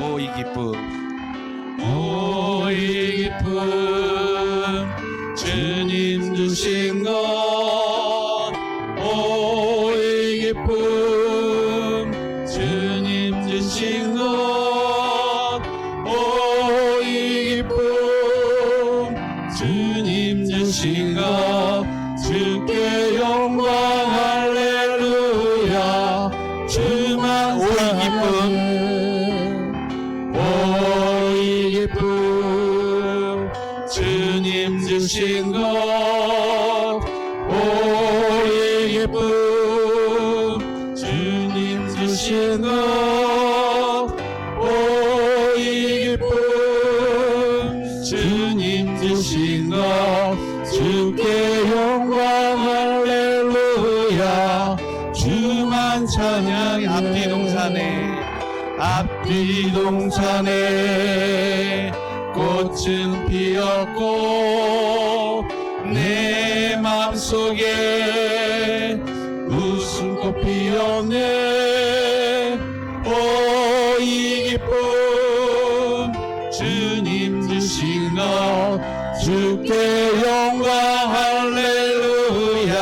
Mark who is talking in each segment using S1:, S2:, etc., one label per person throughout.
S1: 오 이 기쁨,
S2: 오 이 기쁨 주님 주신 것, 오 이 기쁨 주님 주신 것, 오 이 기쁨 주님 주신 것, 주께 영광 할렐루야. 주만
S1: 오 이 기쁨,
S2: 오 이 기쁨 주님 주신 것, 오 이 기쁨 주님 주신 것, 오 이 기쁨 주님 주신 것, 주께 영광 할렐루야. 주만 찬양해. 앞뒤 동산에, 앞뒤 동산에 꽃은 피었고 내 맘속에 웃음꽃 피었네. 오 이 기쁨 주님 주신 것, 주께 영광 할렐루야.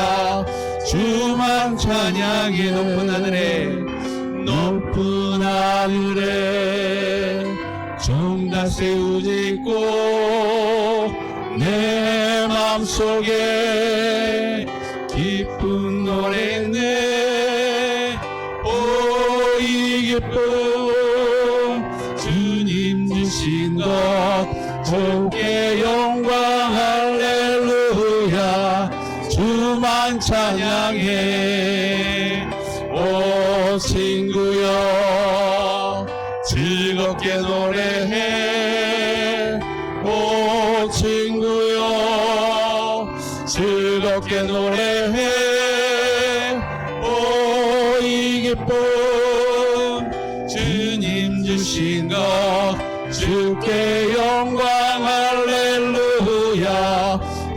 S2: 주만 찬양해. 높은 하늘에, 높은 하늘에 정다 세우짖고 내 맘속에 기쁜 노래네. 오 이 기쁨 주님 주신 것, 주께 영광 할렐루야. 주만 찬양해. 오 친구여 즐겁게 노래해. 오 친구여 즐겁게 노래해. 오 이 기쁨 주님 주신 것, 주께 영광 할렐루야.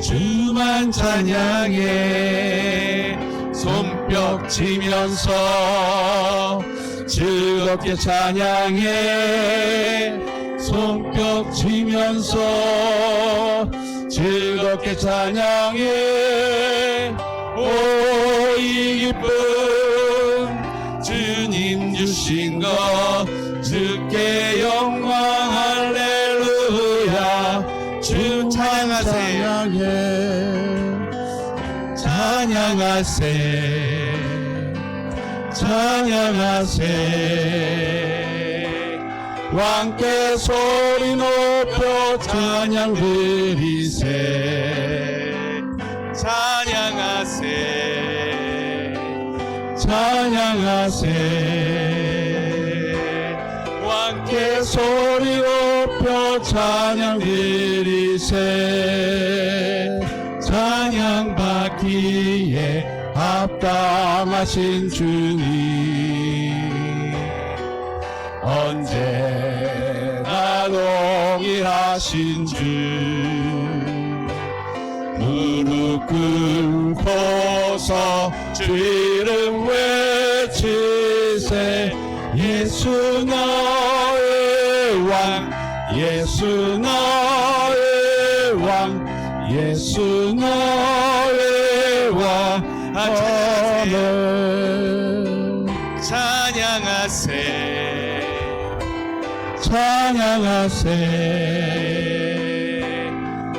S2: 주만 찬양해. 손뼉 치면서 즐겁게 찬양해. 손뼉 치면서 즐겁게 찬양해. 오 이 기쁨 주님 주신 것, 주께 영광 할렐루야. 주 찬양하세. 찬양하세. 찬양하세. 왕께 소리 높여 찬양 드리세. 찬양하세. 찬양하세. 왕께 소리 높여 찬양 드리세. 찬양 받기에 합당하신 주님, 언제나 동일하신 주, 무릎 꿇고서 주 이름 외치세. 예수 나의 왕, 예수 나의 왕, 예수 나의 왕. 찬양하세. 찬양하세.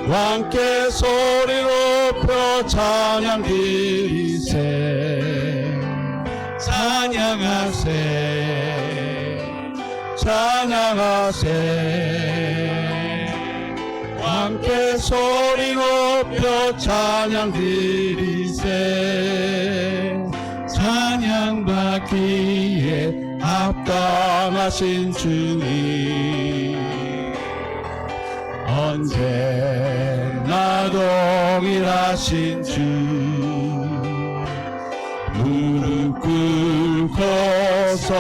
S2: 왕께 소리 높여 찬양 드리세. 찬양하세. 찬양하세. 왕께 소리 높여 찬양 드리세. 찬양 받기에 합당하신 주님, 언제나 동일하신 주, 무릎 꿇고서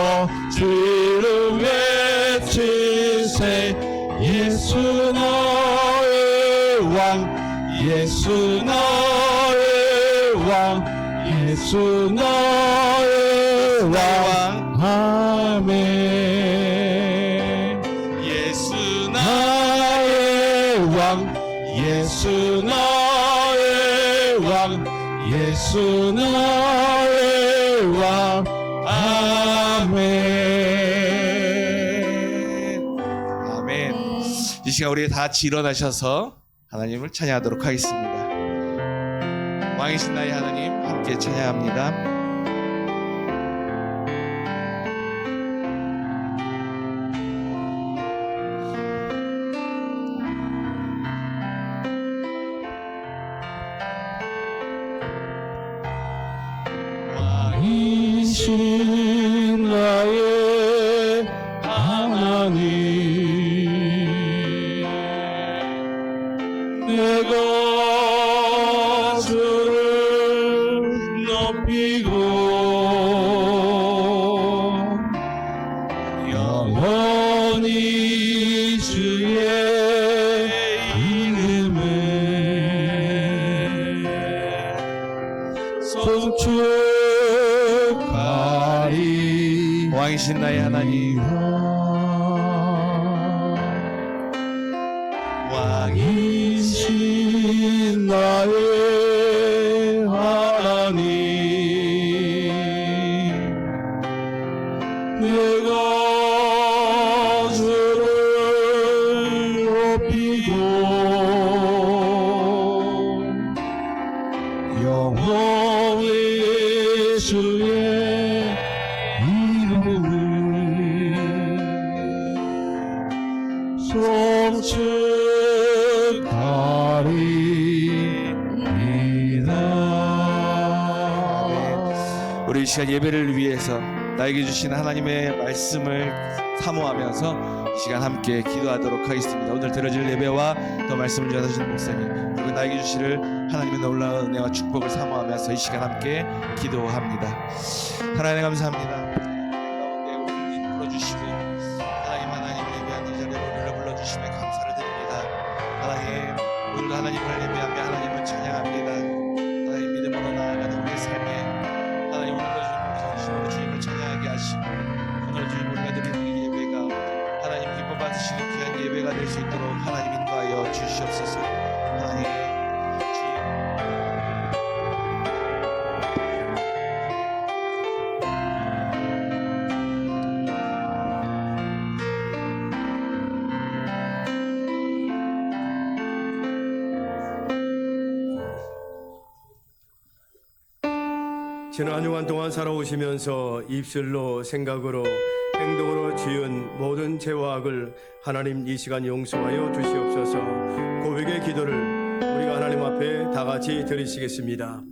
S2: 주 이름 외치세. 예수 나의 왕, 예수 나의 왕, 예수 나의 왕. 아멘. 예수 나의 왕. 아멘.
S1: 아멘. 이 시간 우리 다 같이 일어나셔서 하나님을 찬양하도록 하겠습니다. 왕이신 나의 하나님 함께 찬양합니다.
S2: 왕이신 나의 하나님, 내가 주를 높이고 영원히 주의 이름을 송축하리.
S1: 왕이신 나의 하나님,
S2: 왕이신 나의 하나님, 내가 주를 높이고 영원히 주의 이름을 송축하리이다.
S1: 우리 이 시간 예배를 위해서 나에게 주신 하나님의 말씀을 사모하면서 이 시간 함께 기도하도록 하겠습니다. 오늘 드려질 예배와 또 말씀을 전하시는 목사님, 그리고 나에게 주시를 하나님의 놀라운 은혜와 축복을 사모하면서 이 시간 함께 기도합니다. 하나님 감사합니다. 가운데 우리를 이끌어 주시고 하나님을 예배하는 이 자리에 우리를 불러주심에 감사를 드립니다. 하나님, 오늘도 하나님을 예배하며 하나님을 찬양합니다. 하나님, 믿음으로 나아가는 우리의 삶에 하나님 오늘도 정신으로 주님을 찬양하게 하시고 오늘 주님 우리가 드리는 이 예배가 하나님 기뻐 받으시는 귀한 예배가 될 수 있도록 하나님 인도하여 주시옵소서. 하나님 주님
S3: 지난 한 주간 동안 살아오시면서 입술로 생각으로 행동으로 지은 모든 죄와 악을 하나님 이 시간 용서하여 주시옵소서. 고백의 기도를 우리가 하나님 앞에 다 같이 드리시겠습니다.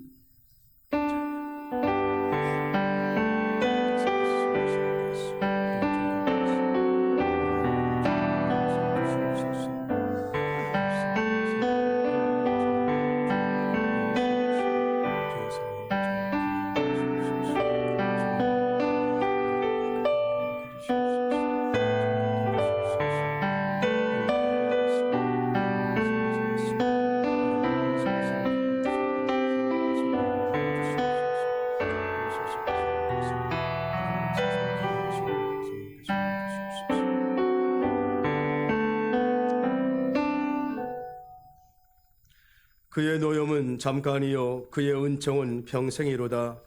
S3: 그의 노염은 잠깐이요 그의 은총은 평생이로다.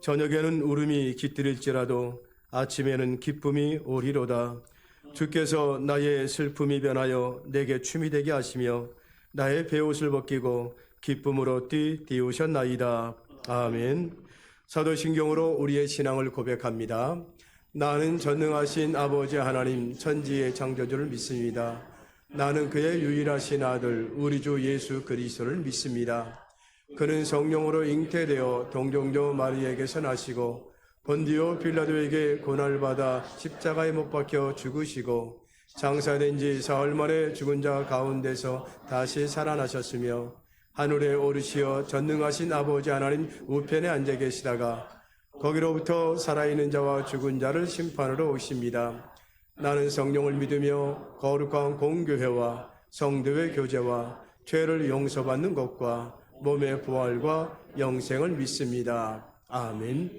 S3: 저녁에는 울음이 깃들일지라도 아침에는 기쁨이 오리로다. 주께서 나의 슬픔이 변하여 내게 춤이 되게 하시며 나의 베옷을 벗기고 기쁨으로 띠우셨나이다. 아멘. 사도신경으로 우리의 신앙을 고백합니다. 나는 전능하신 아버지 하나님 천지의 창조주를 믿습니다. 나는 그의 유일하신 아들 우리 주 예수 그리스도를 믿습니다. 그는 성령으로 잉태되어 동정녀 마리에게서 나시고 본디오 빌라도에게 고난받아 십자가에 못 박혀 죽으시고 장사된 지 사흘 만에 죽은 자 가운데서 다시 살아나셨으며 하늘에 오르시어 전능하신 아버지 하나님 우편에 앉아 계시다가 거기로부터 살아있는 자와 죽은 자를 심판으로 오십니다. 나는 성령을 믿으며 거룩한 공교회와 성도의 교제와 죄를 용서받는 것과 몸의 부활과 영생을 믿습니다. 아멘.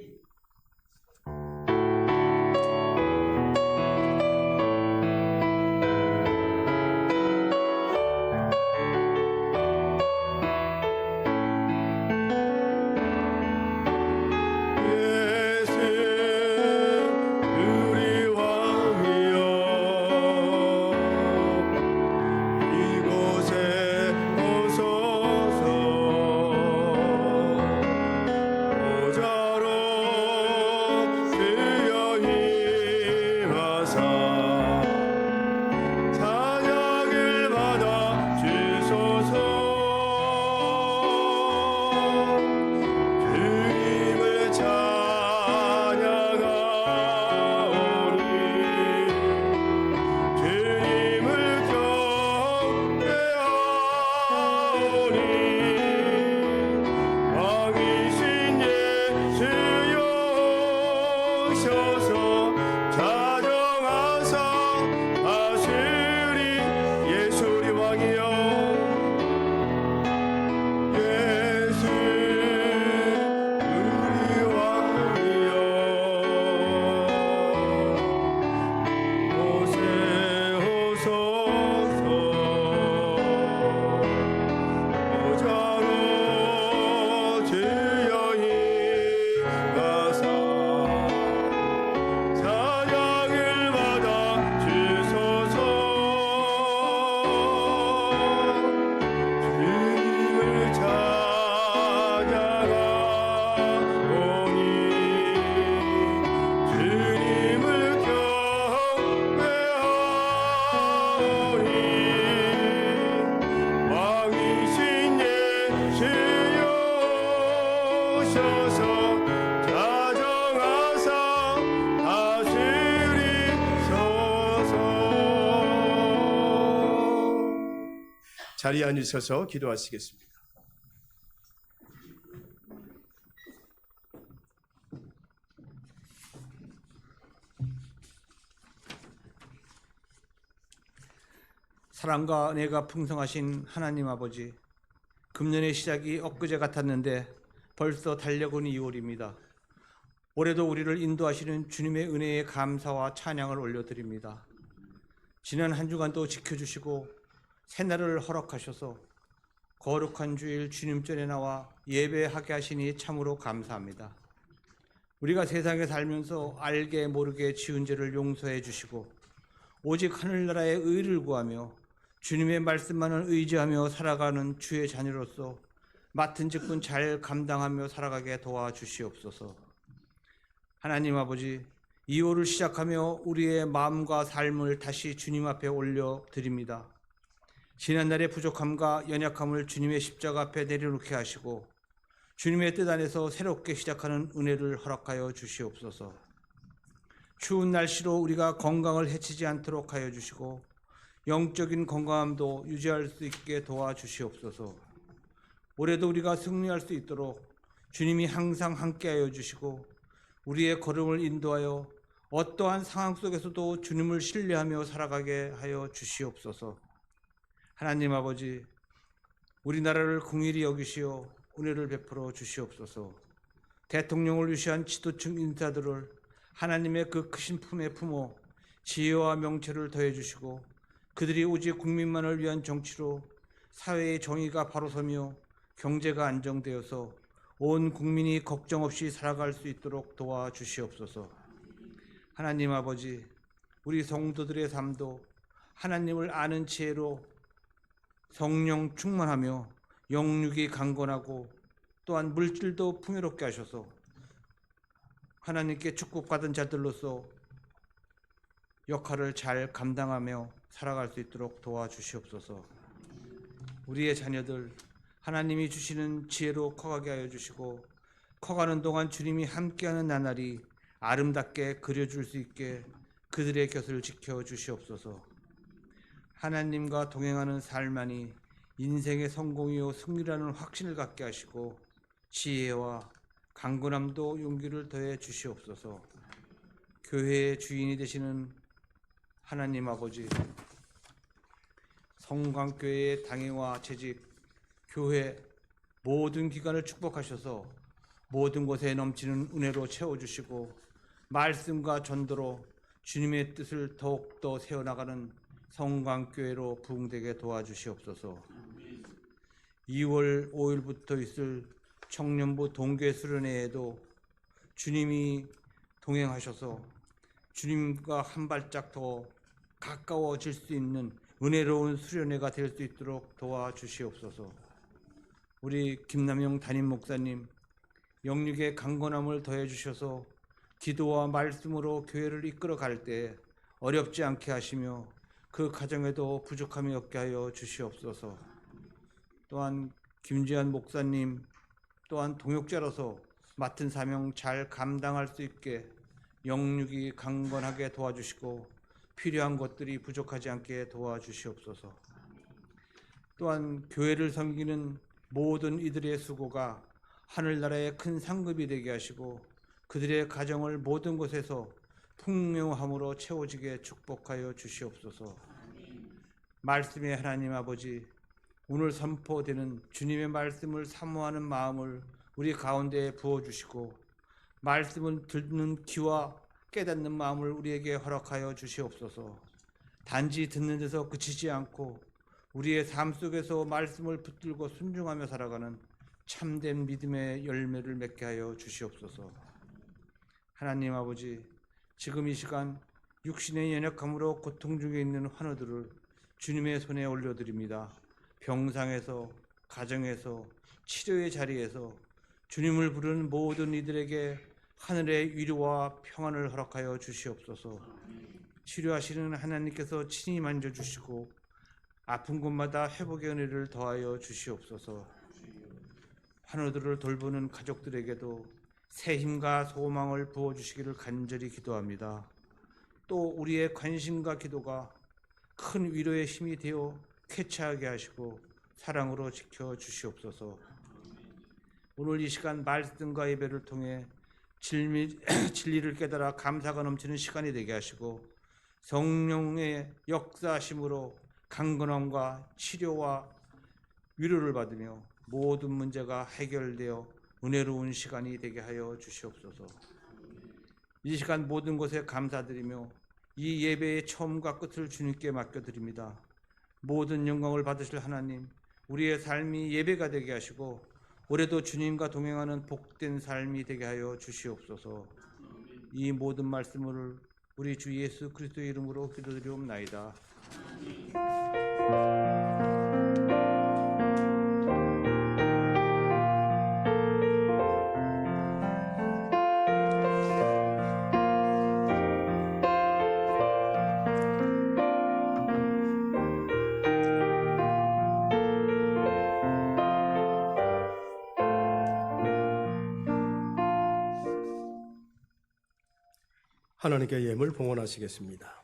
S3: 오셔서 자정하사 하시리. 예수 우리 왕이여, 예수 우리 왕이여, 오세오소서. 오자로 주여이 가사 사냥을 받아 주소서. 주님을 찬양하오니 주님을 경배하오니 왕이신 예수여 오셔서 자정하사 다스리소서. 자리에 앉으셔서 기도하시겠습니다.
S4: 사랑과 은혜가 풍성하신 하나님 아버지, 금년의 시작이 엊그제 같았는데 벌써 달려온 2월입니다. 올해도 우리를 인도하시는 주님의 은혜에 감사와 찬양을 올려드립니다. 지난 한 주간도 지켜주시고 새날을 허락하셔서 거룩한 주일 주님전에 나와 예배하게 하시니 참으로 감사합니다. 우리가 세상에 살면서 알게 모르게 지은 죄를 용서해 주시고 오직 하늘나라의 의를 구하며 주님의 말씀만을 의지하며 살아가는 주의 자녀로서 맡은 직분 잘 감당하며 살아가게 도와주시옵소서. 하나님 아버지, 2월을 시작하며 우리의 마음과 삶을 다시 주님 앞에 올려드립니다. 지난날의 부족함과 연약함을 주님의 십자가 앞에 내려놓게 하시고 주님의 뜻 안에서 새롭게 시작하는 은혜를 허락하여 주시옵소서. 추운 날씨로 우리가 건강을 해치지 않도록 하여 주시고 영적인 건강함도 유지할 수 있게 도와주시옵소서. 올해도 우리가 승리할 수 있도록 주님이 항상 함께하여 주시고 우리의 걸음을 인도하여 어떠한 상황 속에서도 주님을 신뢰하며 살아가게 하여 주시옵소서. 하나님 아버지, 우리나라를 긍휼히 여기시어 은혜를 베풀어 주시옵소서. 대통령을 위시한 지도층 인사들을 하나님의 그 크신 품에 품어 지혜와 명철을 더해 주시고 그들이 오직 국민만을 위한 정치로 사회의 정의가 바로 서며 경제가 안정되어서 온 국민이 걱정 없이 살아갈 수 있도록 도와주시옵소서. 하나님 아버지, 우리 성도들의 삶도 하나님을 아는 지혜로 성령 충만하며 영육이 강건하고 또한 물질도 풍요롭게 하셔서 하나님께 축복받은 자들로서 역할을 잘 감당하며 살아갈 수 있도록 도와주시옵소서. 우리의 자녀들 하나님이 주시는 지혜로 커가게 하여 주시고 커가는 동안 주님이 함께하는 나날이 아름답게 그려줄 수 있게 그들의 곁을 지켜주시옵소서. 하나님과 동행하는 삶만이 인생의 성공이요 승리라는 확신을 갖게 하시고 지혜와 강건함도 용기를 더해 주시옵소서. 교회의 주인이 되시는 하나님 아버지, 성광교회의 당회와 재직, 교회 모든 기관을 축복하셔서 모든 곳에 넘치는 은혜로 채워주시고 말씀과 전도로 주님의 뜻을 더욱더 세워나가는 성광교회로 부흥되게 도와주시옵소서. 2월 5일부터 있을 청년부 동계 수련회에도 주님이 동행하셔서 주님과 한 발짝 더 가까워질 수 있는 은혜로운 수련회가 될 수 있도록 도와주시옵소서. 우리 김남영 담임 목사님 영육의 강건함을 더해 주셔서 기도와 말씀으로 교회를 이끌어 갈 때 어렵지 않게 하시며 그 가정에도 부족함이 없게 하여 주시옵소서. 또한 김지한 목사님 또한 동역자로서 맡은 사명 잘 감당할 수 있게 영육이 강건하게 도와주시고 필요한 것들이 부족하지 않게 도와주시옵소서. 또한 교회를 섬기는 모든 이들의 수고가 하늘나라의 큰 상급이 되게 하시고 그들의 가정을 모든 곳에서 풍요함으로 채워지게 축복하여 주시옵소서. 말씀의 하나님 아버지, 오늘 선포되는 주님의 말씀을 사모하는 마음을 우리 가운데에 부어주시고 말씀을 듣는 귀와 깨닫는 마음을 우리에게 허락하여 주시옵소서. 단지 듣는 데서 그치지 않고 우리의 삶 속에서 말씀을 붙들고 순종하며 살아가는 참된 믿음의 열매를 맺게 하여 주시옵소서. 하나님 아버지, 지금 이 시간 육신의 연약함으로 고통 중에 있는 환우들을 주님의 손에 올려드립니다. 병상에서, 가정에서, 치료의 자리에서 주님을 부르는 모든 이들에게 하늘의 위로와 평안을 허락하여 주시옵소서. 치료하시는 하나님께서 친히 만져주시고 아픈 곳마다 회복의 은혜를 더하여 주시옵소서. 환우들을 돌보는 가족들에게도 새 힘과 소망을 부어주시기를 간절히 기도합니다. 또 우리의 관심과 기도가 큰 위로의 힘이 되어 쾌차하게 하시고 사랑으로 지켜주시옵소서. 오늘 이 시간 말씀과 예배를 통해 진리를 깨달아 감사가 넘치는 시간이 되게 하시고 성령의 역사하심으로 강건함과 치료와 위로를 받으며 모든 문제가 해결되어 은혜로운 시간이 되게 하여 주시옵소서. 이 시간 모든 것에 감사드리며 이 예배의 처음과 끝을 주님께 맡겨드립니다. 모든 영광을 받으실 하나님, 우리의 삶이 예배가 되게 하시고 올해도 주님과 동행하는 복된 삶이 되게 하여 주시옵소서. 이 모든 말씀을 우리 주 예수 그리스도의 이름으로 기도드리옵나이다.
S3: 하나님께 예물 봉헌하시겠습니다.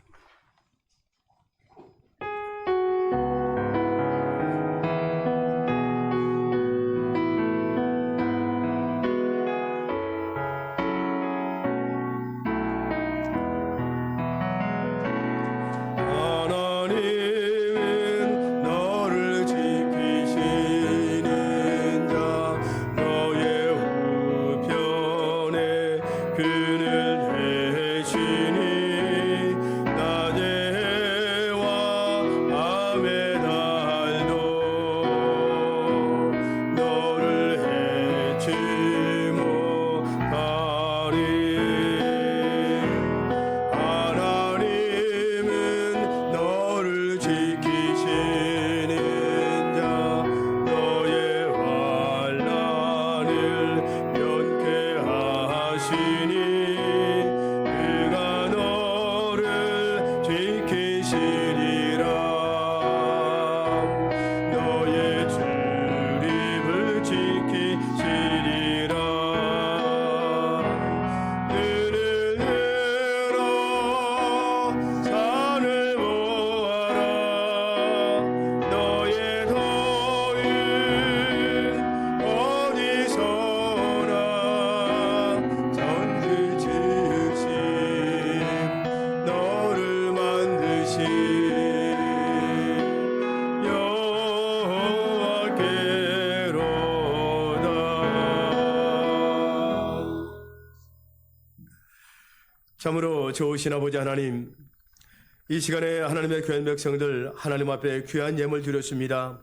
S2: 하나님은 너를 지키시는 자 너의 우편에 그늘 대시니 낮에와 밤의 달도 너를 해치 못하리. 하나님은 너를 지키시는 자 너의 환난을 면케하시니 그가 너를 지키시리라. 너의 출입을 지키시리라. 눈을 들어 산을 보아라. 너의 도인 어디서나 천지 지으신 너를 만드신 여호와께로다.
S3: 참으로 좋으신 아버지 하나님, 이 시간에 하나님의 귀한 백성들 하나님 앞에 귀한 예물 드렸습니다.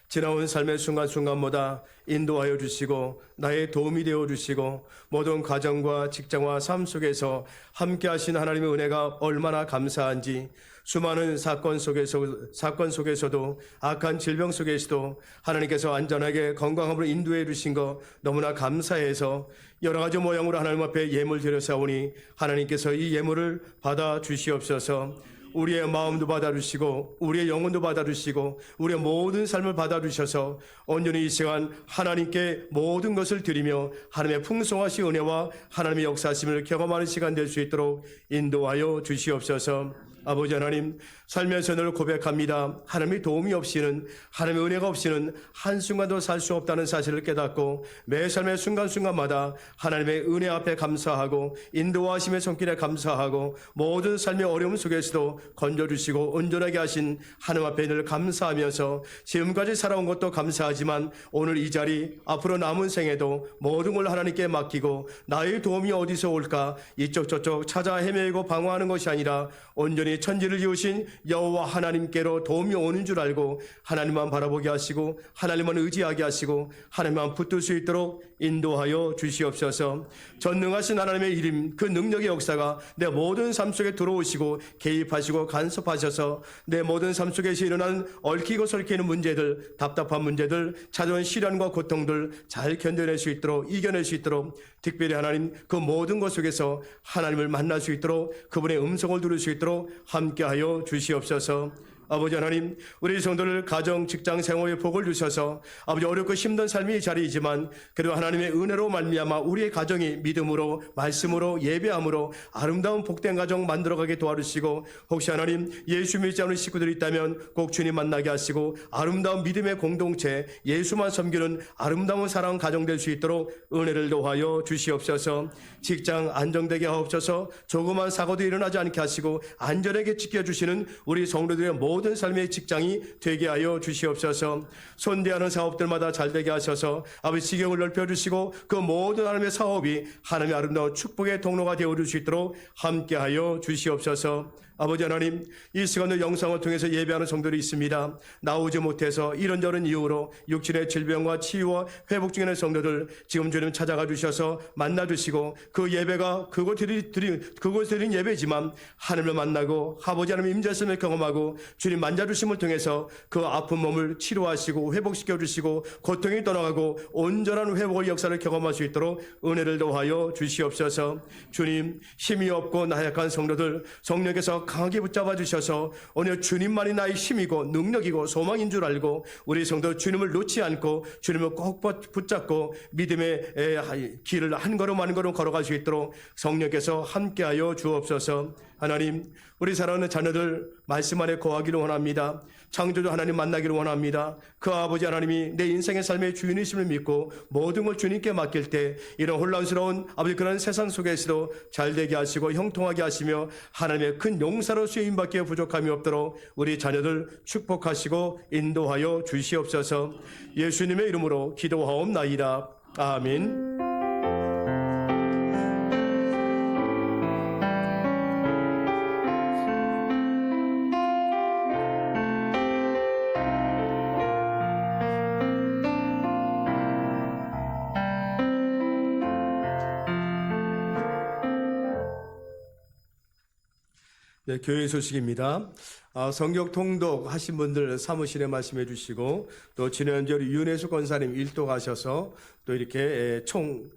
S3: 지나온 삶의 순간순간마다 인도하여 주시고 나의 도움이 되어 주시고 모든 가정과 직장과 삶 속에서 함께 하신 하나님의 은혜가 얼마나 감사한지, 수많은 사건 속에서도 악한 질병 속에서도 하나님께서 안전하게 건강함으로 인도해 주신 것 너무나 감사해서 여러 가지 모양으로 하나님 앞에 예물 드려사오니 하나님께서 이 예물을 받아 주시옵소서. 우리의 마음도 받아주시고 우리의 영혼도 받아주시고 우리의 모든 삶을 받아주셔서 온전히 이 시간 하나님께 모든 것을 드리며 하나님의 풍성하신 은혜와 하나님의 역사하심을 경험하는 시간 될 수 있도록 인도하여 주시옵소서. 아버지 하나님, 살면서 늘 고백합니다. 하나님의 도움이 없이는, 하나님의 은혜가 없이는 한순간도 살 수 없다는 사실을 깨닫고 매 삶의 순간순간마다 하나님의 은혜 앞에 감사하고 인도하심의 손길에 감사하고 모든 삶의 어려움 속에서도 건져주시고 온전하게 하신 하나님 앞에 늘 감사하면서 지금까지 살아온 것도 감사하지만 오늘 이 자리 앞으로 남은 생에도 모든 걸 하나님께 맡기고 나의 도움이 어디서 올까 이쪽 저쪽 찾아 헤매고 방황하는 것이 아니라 온전히 천지를 지으신 여호와 하나님께로 도움이 오는 줄 알고 하나님만 바라보게 하시고 하나님만 의지하게 하시고 하나님만 붙들 수 있도록 인도하여 주시옵소서. 전능하신 하나님의 이름, 그 능력의 역사가 내 모든 삶 속에 들어오시고 개입하시고 간섭하셔서 내 모든 삶 속에서 일어나는 얽히고 설키는 문제들, 답답한 문제들, 찾아온 시련과 고통들 잘 견뎌낼 수 있도록, 이겨낼 수 있도록, 특별히 하나님 그 모든 것 속에서 하나님을 만날 수 있도록, 그분의 음성을 들을 수 있도록 함께하여 주시옵소서. 아버지 하나님, 우리 성도를 가정, 직장, 생활에 복을 주셔서 아버지 어렵고 힘든 삶이 자리이지만 그래도 하나님의 은혜로 말미암아 우리의 가정이 믿음으로, 말씀으로, 예배함으로 아름다운 복된 가정 만들어가게 도와주시고, 혹시 하나님 예수 믿지 않는 식구들이 있다면 꼭 주님 만나게 하시고 아름다운 믿음의 공동체, 예수만 섬기는 아름다운 사랑 가정 될 수 있도록 은혜를 도하여 주시옵소서. 직장 안정되게 하옵소서. 조그만 사고도 일어나지 않게 하시고 안전하게 지켜주시는 우리 성도들의 모든 삶의 직장이 되게 하여 주시옵소서. 손대하는 사업들마다 잘되게 하셔서 아버지 지경을 넓혀주시고 그 모든 하나님의 사업이 하나님의 아름다운 축복의 통로가 되어줄 수 있도록 함께하여 주시옵소서. 아버지 하나님, 이 시간의 영상을 통해서 예배하는 성도들이 있습니다. 나오지 못해서 이런저런 이유로 육신의 질병과 치유와 회복 중에 있는 성도들 지금 주님 찾아가 주셔서 만나주시고 그 예배가 그곳 드린 예배지만 하나님을 만나고 아버지 하나님 임재심을 경험하고 주님 만져주심을 통해서 그 아픈 몸을 치료하시고 회복시켜 주시고 고통이 떠나가고 온전한 회복의 역사를 경험할 수 있도록 은혜를 도하여 주시옵소서. 주님, 힘이 없고 나약한 성도들 성령께서 강하게 붙잡아 주셔서 오늘 주님만이 나의 힘이고 능력이고 소망인 줄 알고 우리 성도 주님을 놓지 않고 주님을 꼭 붙잡고 믿음의 길을 한 걸음 한 걸음 걸어갈 수 있도록 성령께서 함께하여 주옵소서. 하나님, 우리 사랑하는 자녀들 말씀 안에 거하기를 원합니다. 창조주 하나님 만나기를 원합니다. 그 아버지 하나님이 내 인생의 삶의 주인이심을 믿고 모든 걸 주님께 맡길 때 이런 혼란스러운 아버지 그런 세상 속에서도 잘되게 하시고 형통하게 하시며 하나님의 큰 용사로 쓰임받기에 부족함이 없도록 우리 자녀들 축복하시고 인도하여 주시옵소서. 예수님의 이름으로 기도하옵나이다. 아멘. 네, 교회 소식입니다. 성경 통독 하신 분들 사무실에 말씀해 주시고 또 지난주에 윤혜수 권사님 일도 가셔서 또 이렇게 총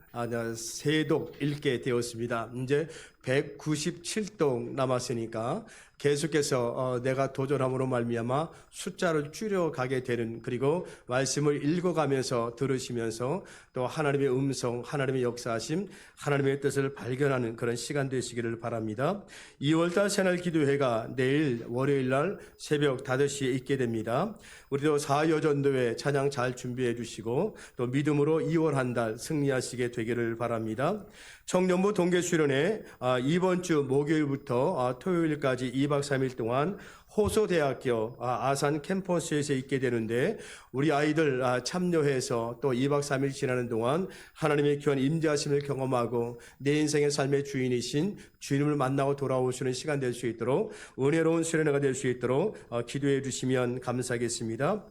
S3: 세독 읽게 되었습니다. 이제 197독 남았으니까 계속해서 내가 도전함으로 말미암아 숫자를 줄여가게 되는, 그리고 말씀을 읽어가면서 들으시면서 또 하나님의 음성, 하나님의 역사하심, 하나님의 뜻을 발견하는 그런 시간 되시기를 바랍니다. 2월달 새날 기도회가 내일 월요일 날 새벽 5시에 있게 됩니다. 우리도 4여전도회 찬양 잘 준비해 주시고 또 믿음으로 2월 한 달 승리하시게 되기를 바랍니다. 청년부 동계수련회 이번 주 목요일부터 토요일까지 2박 3일 동안 호소대학교 아산 캠퍼스에서 있게 되는데 우리 아이들 참여해서 또 2박 3일 지나는 동안 하나님의 귀한 임재하심을 경험하고 내 인생의 삶의 주인이신 주님을 만나고 돌아오시는 시간 될 수 있도록 은혜로운 수련회가 될 수 있도록 기도해 주시면 감사하겠습니다.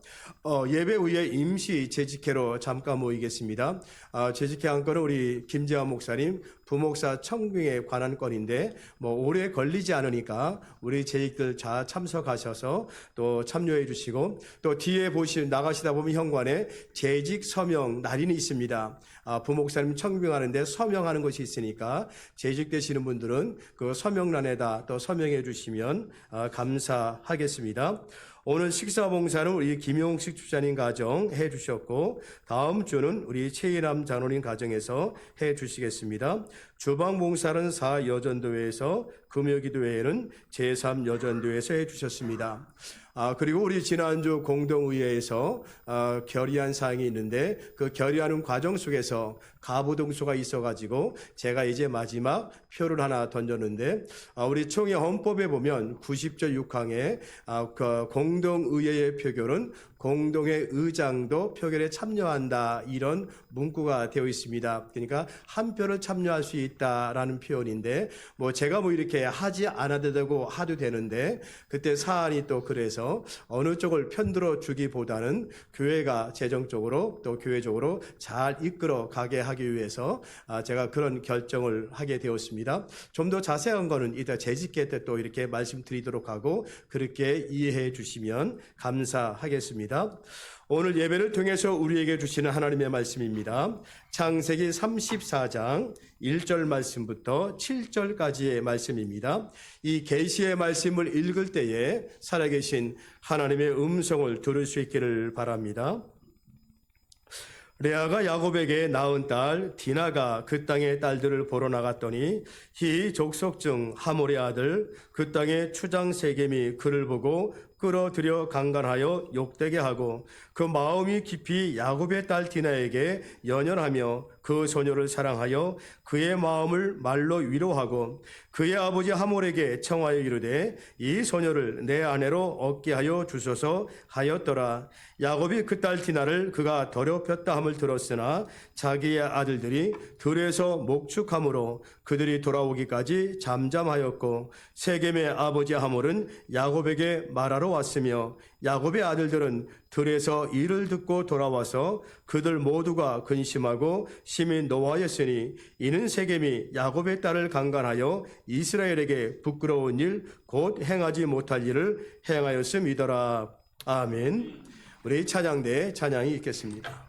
S3: 예배 후에 임시 재직회로 잠깐 모이겠습니다. 재직회 한 건은 우리 김재환 목사님 부목사 청빙에 관한 건인데 오래 걸리지 않으니까 우리 재직들 잘 참석하셔서 또 참여해 주시고 또 뒤에 나가시다 보면 현관에 재직 서명 날인이 있습니다. 부목사님 청빙하는데 서명하는 것이 있으니까 재직되시는 분들은 그 서명란에다 또 서명해 주시면 감사하겠습니다. 오늘 식사 봉사는 우리 김용식 주자님 가정 해 주셨고 다음 주는 우리 최일남 장로님 가정에서 해 주시겠습니다. 주방 봉사는 4여전도회에서 금요기도회에는 제3여전도회에서 해주셨습니다. 그리고 우리 지난주 공동의회에서 결의한 사항이 있는데 그 결의하는 과정 속에서 가부동수가 있어가지고 제가 이제 마지막 표를 하나 던졌는데 우리 총회 헌법에 보면 90조 6항에 그 공동의회의 표결은 공동회 의장도 표결에 참여한다 이런 문구가 되어 있습니다. 그러니까 한 표를 참여할 수 있다라는 표현인데 제가 이렇게 하지 않아도 되고 하도 되는데 그때 사안이 또 그래서 어느 쪽을 편들어 주기보다는 교회가 재정적으로 또 교회적으로 잘 이끌어 가게 하기 위해서 제가 그런 결정을 하게 되었습니다. 좀 더 자세한 거는 이따 재직회 때 또 이렇게 말씀드리도록 하고 그렇게 이해해 주시면 감사하겠습니다. 오늘 예배를 통해서 우리에게 주시는 하나님의 말씀입니다. 창세기 34장 1절 말씀부터 7절까지의 말씀입니다. 이 계시의 말씀을 읽을 때에 살아계신 하나님의 음성을 들을 수 있기를 바랍니다. 레아가 야곱에게 낳은 딸 디나가 그 땅의 딸들을 보러 나갔더니 히 족속 중 하몰의 아들 그 땅의 추장 세겜이 그를 보고 끌어들여 강간하여 욕되게 하고 그 마음이 깊이 야곱의 딸 디나에게 연연하며 그 소녀를 사랑하여 그의 마음을 말로 위로하고 그의 아버지 하몰에게 청하여 이르되 이 소녀를 내 아내로 얻게 하여 주소서 하였더라. 야곱이 그 딸 디나를 그가 더럽혔다 함을 들었으나 자기의 아들들이 들에서 목축함으로 그들이 돌아오기까지 잠잠하였고 세겜의 아버지 하몰은 야곱에게 말하러 왔으며 야곱의 아들들은 들에서 이를 듣고 돌아와서 그들 모두가 근심하고 심히 노하였으니 이는 세겜이 야곱의 딸을 강간하여 이스라엘에게 부끄러운 일 곧 행하지 못할 일을 행하였음이더라. 아멘. 우리 찬양대 찬양이 있겠습니다.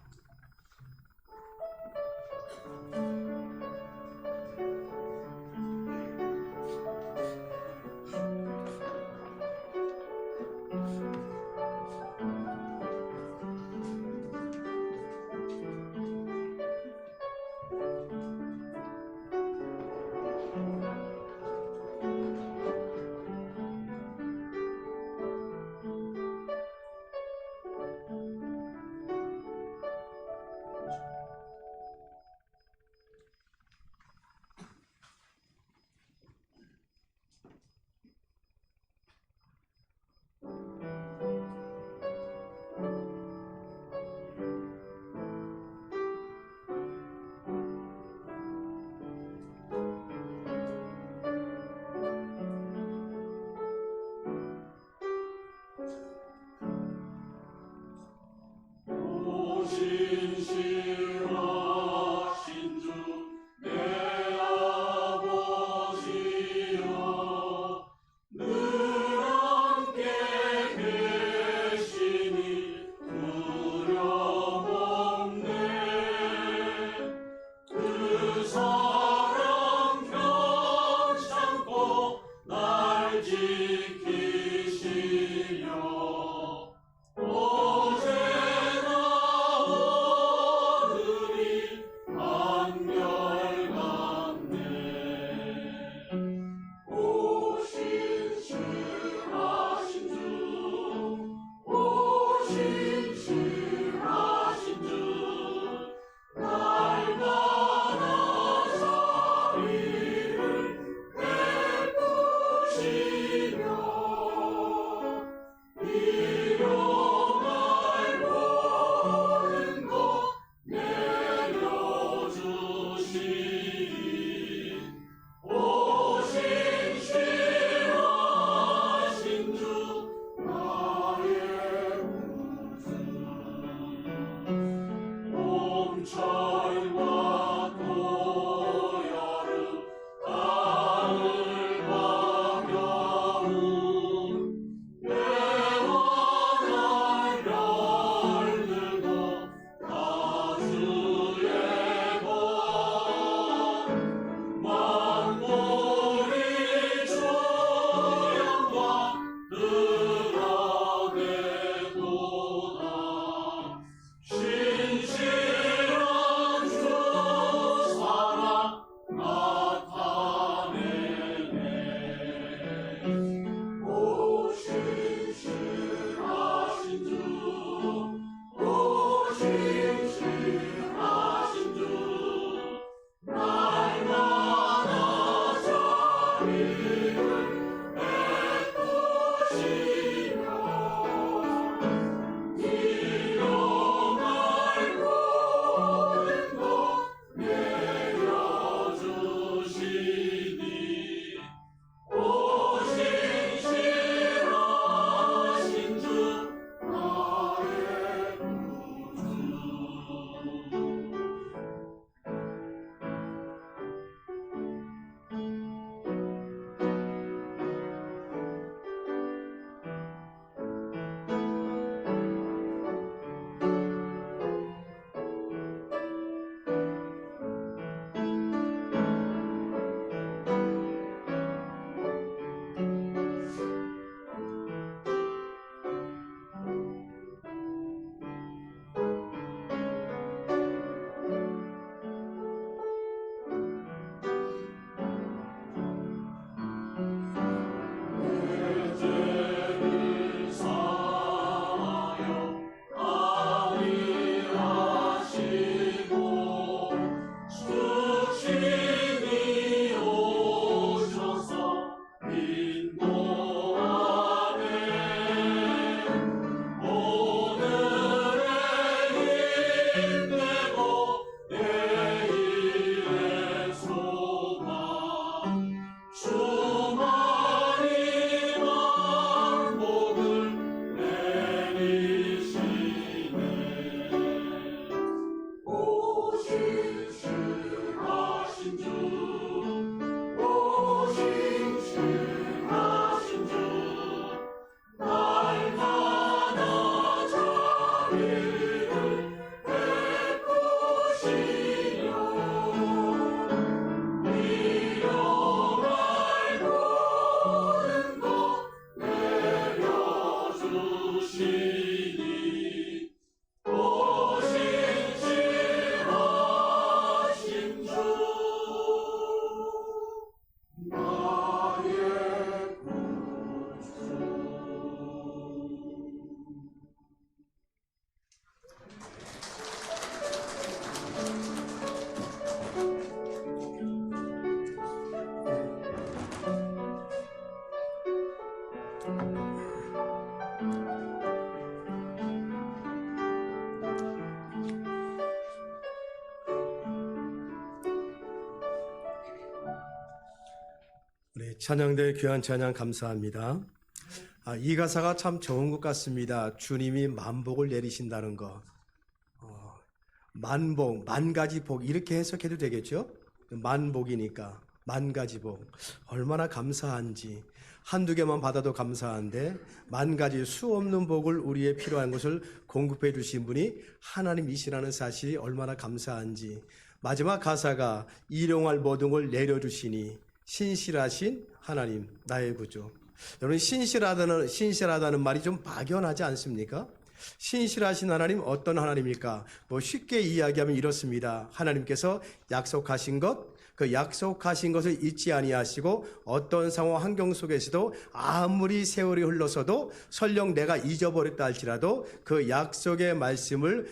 S3: 우리 찬양대 귀한 찬양 감사합니다. 이 가사가 참 좋은 것 같습니다. 주님이 만복을 내리신다는 거. 만복, 만가지 복 이렇게 해석해도 되겠죠? 만복이니까 만가지 복. 얼마나 감사한지. 한두 개만 받아도 감사한데 만가지 수 없는 복을 우리의 필요한 것을 공급해 주신 분이 하나님이시라는 사실이 얼마나 감사한지. 마지막 가사가 일용할 모든 걸 내려주시니 신실하신 하나님 나의 구주. 여러분 신실하다는 말이 좀 막연하지 않습니까? 신실하신 하나님 어떤 하나님입니까? 쉽게 이야기하면 이렇습니다. 하나님께서 약속하신 것, 그 약속하신 것을 잊지 아니하시고 어떤 상황 환경 속에서도 아무리 세월이 흘러서도 설령 내가 잊어버렸다 할지라도 그 약속의 말씀을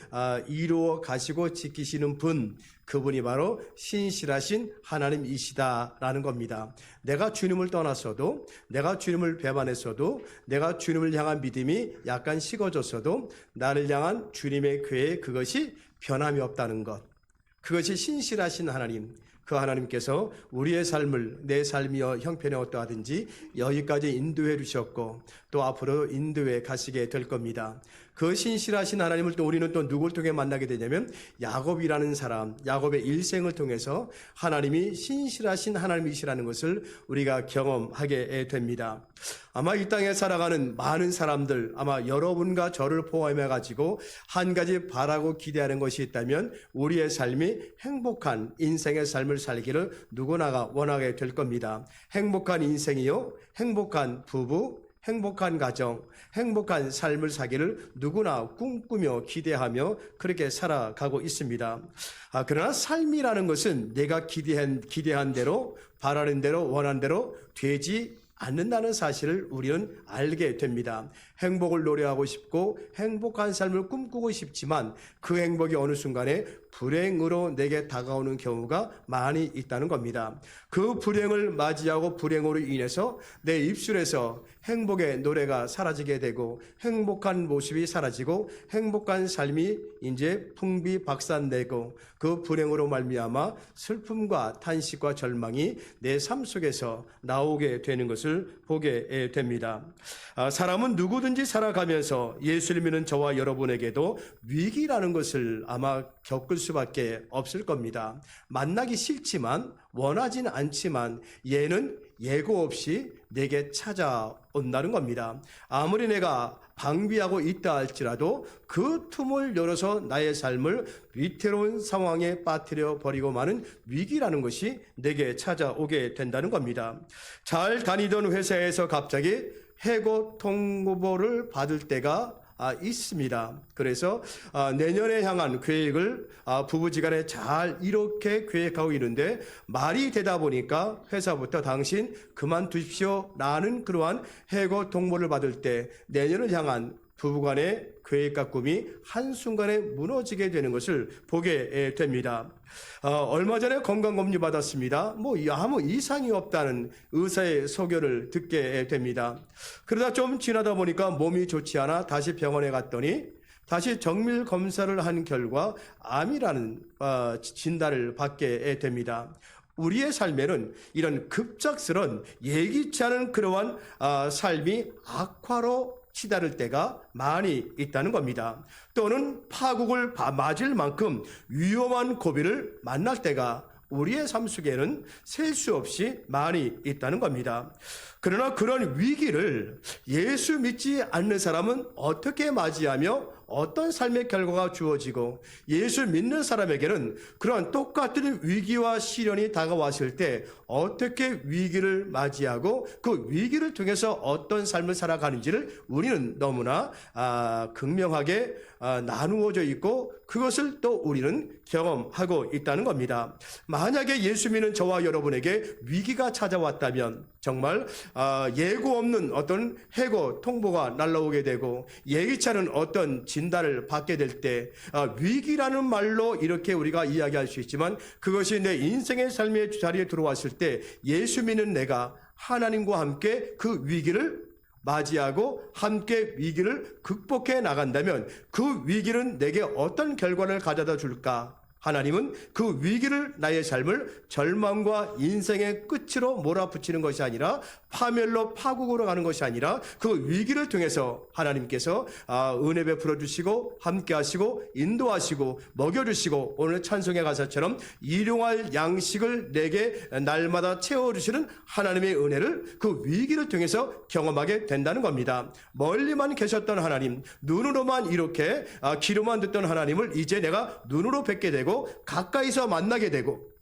S3: 이루어 가시고 지키시는 분, 그분이 바로 신실하신 하나님이시다라는 겁니다. 내가 주님을 떠났어도, 내가 주님을 배반했어도, 내가 주님을 향한 믿음이 약간 식어졌어도 나를 향한 주님의 계획, 그것이 변함이 없다는 것. 그것이 신실하신 하나님. 그 하나님께서 우리의 삶을, 내 삶이 형편이 어떠하든지 여기까지 인도해 주셨고 또 앞으로 인도해 가시게 될 겁니다. 그 신실하신 하나님을 또 우리는 또 누굴 통해 만나게 되냐면 야곱이라는 사람, 야곱의 일생을 통해서 하나님이 신실하신 하나님이시라는 것을 우리가 경험하게 됩니다. 아마 이 땅에 살아가는 많은 사람들, 아마 여러분과 저를 포함해 가지고 한 가지 바라고 기대하는 것이 있다면 우리의 삶이 행복한 인생의 삶을 살기를 누구나가 원하게 될 겁니다. 행복한 인생이요, 행복한 부부, 행복한 가정, 행복한 삶을 사기를 누구나 꿈꾸며 기대하며 그렇게 살아가고 있습니다. 그러나 삶이라는 것은 내가 기대한 대로, 바라는 대로, 원하는 대로 되지 않는다는 사실을 우리는 알게 됩니다. 행복을 노래하고 싶고 행복한 삶을 꿈꾸고 싶지만 그 행복이 어느 순간에 불행으로 내게 다가오는 경우가 많이 있다는 겁니다. 그 불행을 맞이하고 불행으로 인해서 내 입술에서 행복의 노래가 사라지게 되고 행복한 모습이 사라지고 행복한 삶이 이제 풍비박산되고 그 불행으로 말미암아 슬픔과 탄식과 절망이 내 삶 속에서 나오게 되는 것을 보게 됩니다. 사람은 누구든지 살아가면서 예수를 믿는 저와 여러분에게도 위기라는 것을 아마 겪을 수밖에 없을 겁니다. 만나기 싫지만 원하진 않지만 얘는 예고 없이 내게 찾아온다는 겁니다. 아무리 내가 방비하고 있다 할지라도 그 틈을 열어서 나의 삶을 위태로운 상황에 빠뜨려 버리고 마는 위기라는 것이 내게 찾아오게 된다는 겁니다. 잘 다니던 회사에서 갑자기 해고 통보를 받을 때가 있습니다. 그래서 내년에 향한 계획을 부부지간에 잘 이렇게 계획하고 있는데 말이 되다 보니까 회사부터 당신 그만두십시오 라는 그러한 해고 통보를 받을 때 내년을 향한 부부간의 계획과 꿈이 한순간에 무너지게 되는 것을 보게 됩니다. 얼마 전에 건강검진 받았습니다. 아무 이상이 없다는 의사의 소견을 듣게 됩니다. 그러다 좀 지나다 보니까 몸이 좋지 않아 다시 병원에 갔더니 다시 정밀 검사를 한 결과 암이라는 진단을 받게 됩니다. 우리의 삶에는 이런 급작스런 예기치 않은 그러한 삶이 악화로 치달을 때가 많이 있다는 겁니다. 또는 파국을 맞을 만큼 위험한 고비를 만날 때가 우리의 삶 속에는 셀 수 없이 많이 있다는 겁니다. 그러나 그런 위기를 예수 믿지 않는 사람은 어떻게 맞이하며 어떤 삶의 결과가 주어지고 예수 믿는 사람에게는 그런 똑같은 위기와 시련이 다가왔을 때 어떻게 위기를 맞이하고 그 위기를 통해서 어떤 삶을 살아가는지를 우리는 너무나 극명하게 나누어져 있고 그것을 또 우리는 경험하고 있다는 겁니다. 만약에 예수 믿는 저와 여러분에게 위기가 찾아왔다면 정말 예고 없는 어떤 해고 통보가 날라오게 되고 예기치 않은 어떤 진단을 받게 될 때 위기라는 말로 이렇게 우리가 이야기할 수 있지만 그것이 내 인생의 삶의 자리에 들어왔을 때 예수 믿는 내가 하나님과 함께 그 위기를 맞이하고 함께 위기를 극복해 나간다면 그 위기는 내게 어떤 결과를 가져다 줄까 하나님은 그 위기를 나의 삶을 절망과 인생의 끝으로 몰아붙이는 것이 아니라 파멸로 파국으로 가는 것이 아니라 그 위기를 통해서 하나님께서 은혜 베풀어 주시고 함께 하시고 인도하시고 먹여주시고 오늘 찬송의 가사처럼 일용할 양식을 내게 날마다 채워주시는 하나님의 은혜를 그 위기를 통해서 경험하게 된다는 겁니다. 멀리만 계셨던 하나님, 눈으로만 이렇게 귀로만 듣던 하나님을 이제 내가 눈으로 뵙게 되고 가까이서 만나게 되고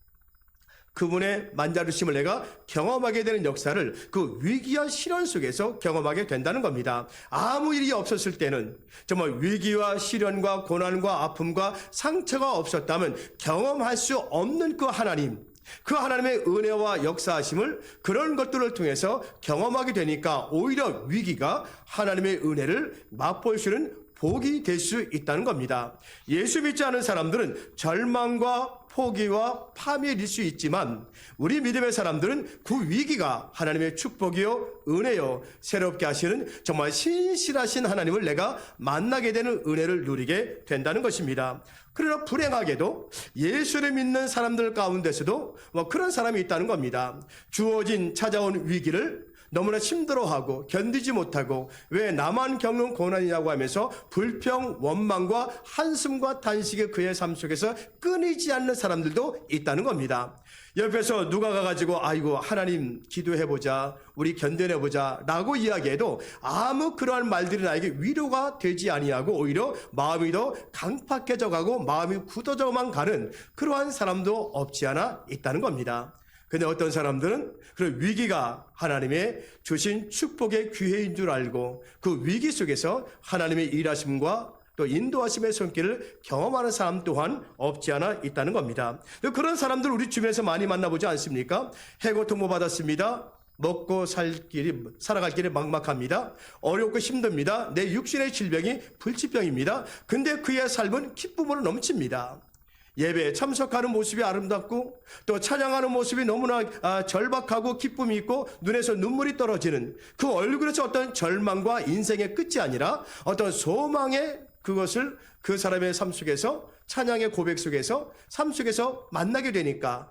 S3: 그분의 만져주심을 내가 경험하게 되는 역사를 그 위기와 시련 속에서 경험하게 된다는 겁니다. 아무 일이 없었을 때는 정말 위기와 시련과 고난과 아픔과 상처가 없었다면 경험할 수 없는 그 하나님, 그 하나님의 은혜와 역사하심을 그런 것들을 통해서 경험하게 되니까 오히려 위기가 하나님의 은혜를 맛볼 수 있는 복이 될 수 있다는 겁니다. 예수 믿지 않은 사람들은 절망과 포기와 파멸일 수 있지만 우리 믿음의 사람들은 그 위기가 하나님의 축복이요 은혜요 새롭게 하시는 정말 신실하신 하나님을 내가 만나게 되는 은혜를 누리게 된다는 것입니다. 그러나 불행하게도 예수를 믿는 사람들 가운데서도 그런 사람이 있다는 겁니다. 주어진 찾아온 위기를 너무나 힘들어하고 견디지 못하고 왜 나만 겪는 고난이냐고 하면서 불평, 원망과 한숨과 단식의 그의 삶 속에서 끊이지 않는 사람들도 있다는 겁니다. 옆에서 누가 가가지고 아이고 하나님 기도해보자, 우리 견뎌내보자 라고 이야기해도 아무 그러한 말들이 나에게 위로가 되지 아니하고 오히려 마음이 더 강팍해져 가고 마음이 굳어져만 가는 그러한 사람도 없지 않아 있다는 겁니다. 근데 어떤 사람들은 그런 위기가 하나님의 주신 축복의 기회인 줄 알고 그 위기 속에서 하나님의 일하심과 또 인도하심의 손길을 경험하는 사람 또한 없지 않아 있다는 겁니다. 그런 사람들 우리 주변에서 많이 만나보지 않습니까? 해고 통보 받았습니다. 먹고 살아갈 길이 막막합니다. 어렵고 힘듭니다. 내 육신의 질병이 불치병입니다. 근데 그의 삶은 기쁨으로 넘칩니다. 예배에 참석하는 모습이 아름답고 또 찬양하는 모습이 너무나 절박하고 기쁨이 있고 눈에서 눈물이 떨어지는 그 얼굴에서 어떤 절망과 인생의 끝이 아니라 어떤 소망의 그것을 그 사람의 삶 속에서 찬양의 고백 속에서 삶 속에서 만나게 되니까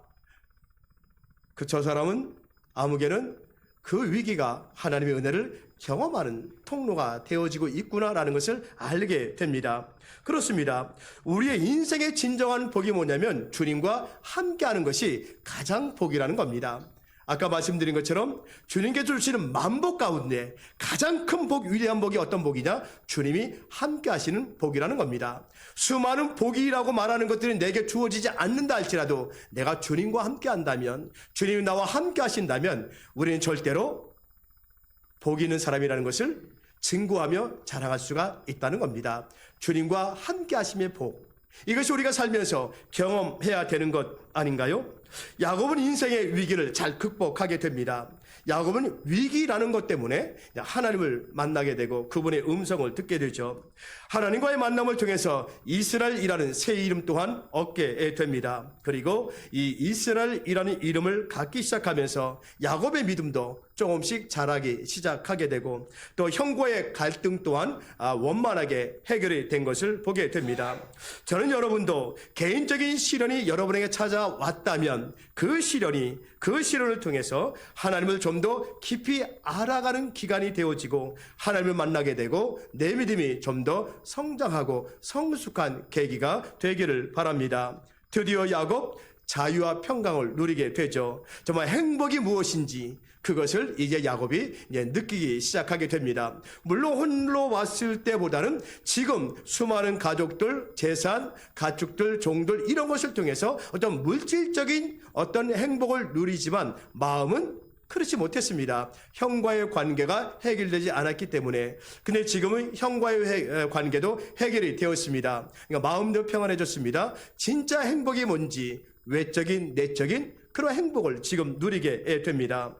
S3: 저 사람은 아무개는 그 위기가 하나님의 은혜를 경험하는 통로가 되어지고 있구나라는 것을 알게 됩니다. 그렇습니다. 우리의 인생의 진정한 복이 뭐냐면 주님과 함께하는 것이 가장 복이라는 겁니다. 아까 말씀드린 것처럼 주님께 주시는 만복 가운데 가장 큰 복, 위대한 복이 어떤 복이냐? 주님이 함께 하시는 복이라는 겁니다. 수많은 복이라고 말하는 것들이 내게 주어지지 않는다 할지라도 내가 주님과 함께 한다면, 주님이 나와 함께 하신다면 우리는 절대로 복이 있는 사람이라는 것을 증거하며 자랑할 수가 있다는 겁니다. 주님과 함께 하심의 복, 이것이 우리가 살면서 경험해야 되는 것 아닌가요? 야곱은 인생의 위기를 잘 극복하게 됩니다. 야곱은 위기라는 것 때문에 하나님을 만나게 되고 그분의 음성을 듣게 되죠. 하나님과의 만남을 통해서 이스라엘이라는 새 이름 또한 얻게 됩니다. 그리고 이 이스라엘이라는 이름을 갖기 시작하면서 야곱의 믿음도 조금씩 자라기 시작하게 되고 또 형과의 갈등 또한 원만하게 해결이 된 것을 보게 됩니다. 저는 여러분도 개인적인 시련이 여러분에게 찾아왔다면 그 시련을 통해서 하나님을 좀 더 깊이 알아가는 기간이 되어지고 하나님을 만나게 되고 내 믿음이 좀 더 성장하고 성숙한 계기가 되기를 바랍니다. 드디어 야곱 자유와 평강을 누리게 되죠. 정말 행복이 무엇인지 그것을 이제 야곱이 느끼기 시작하게 됩니다. 물론 홀로 왔을 때보다는 지금 수많은 가족들, 재산, 가축들, 종들 이런 것을 통해서 어떤 물질적인 어떤 행복을 누리지만 마음은 그렇지 못했습니다. 형과의 관계가 해결되지 않았기 때문에. 근데 지금은 형과의 관계도 해결이 되었습니다. 그러니까 마음도 평안해졌습니다. 진짜 행복이 뭔지 외적인 내적인 그런 행복을 지금 누리게 됩니다.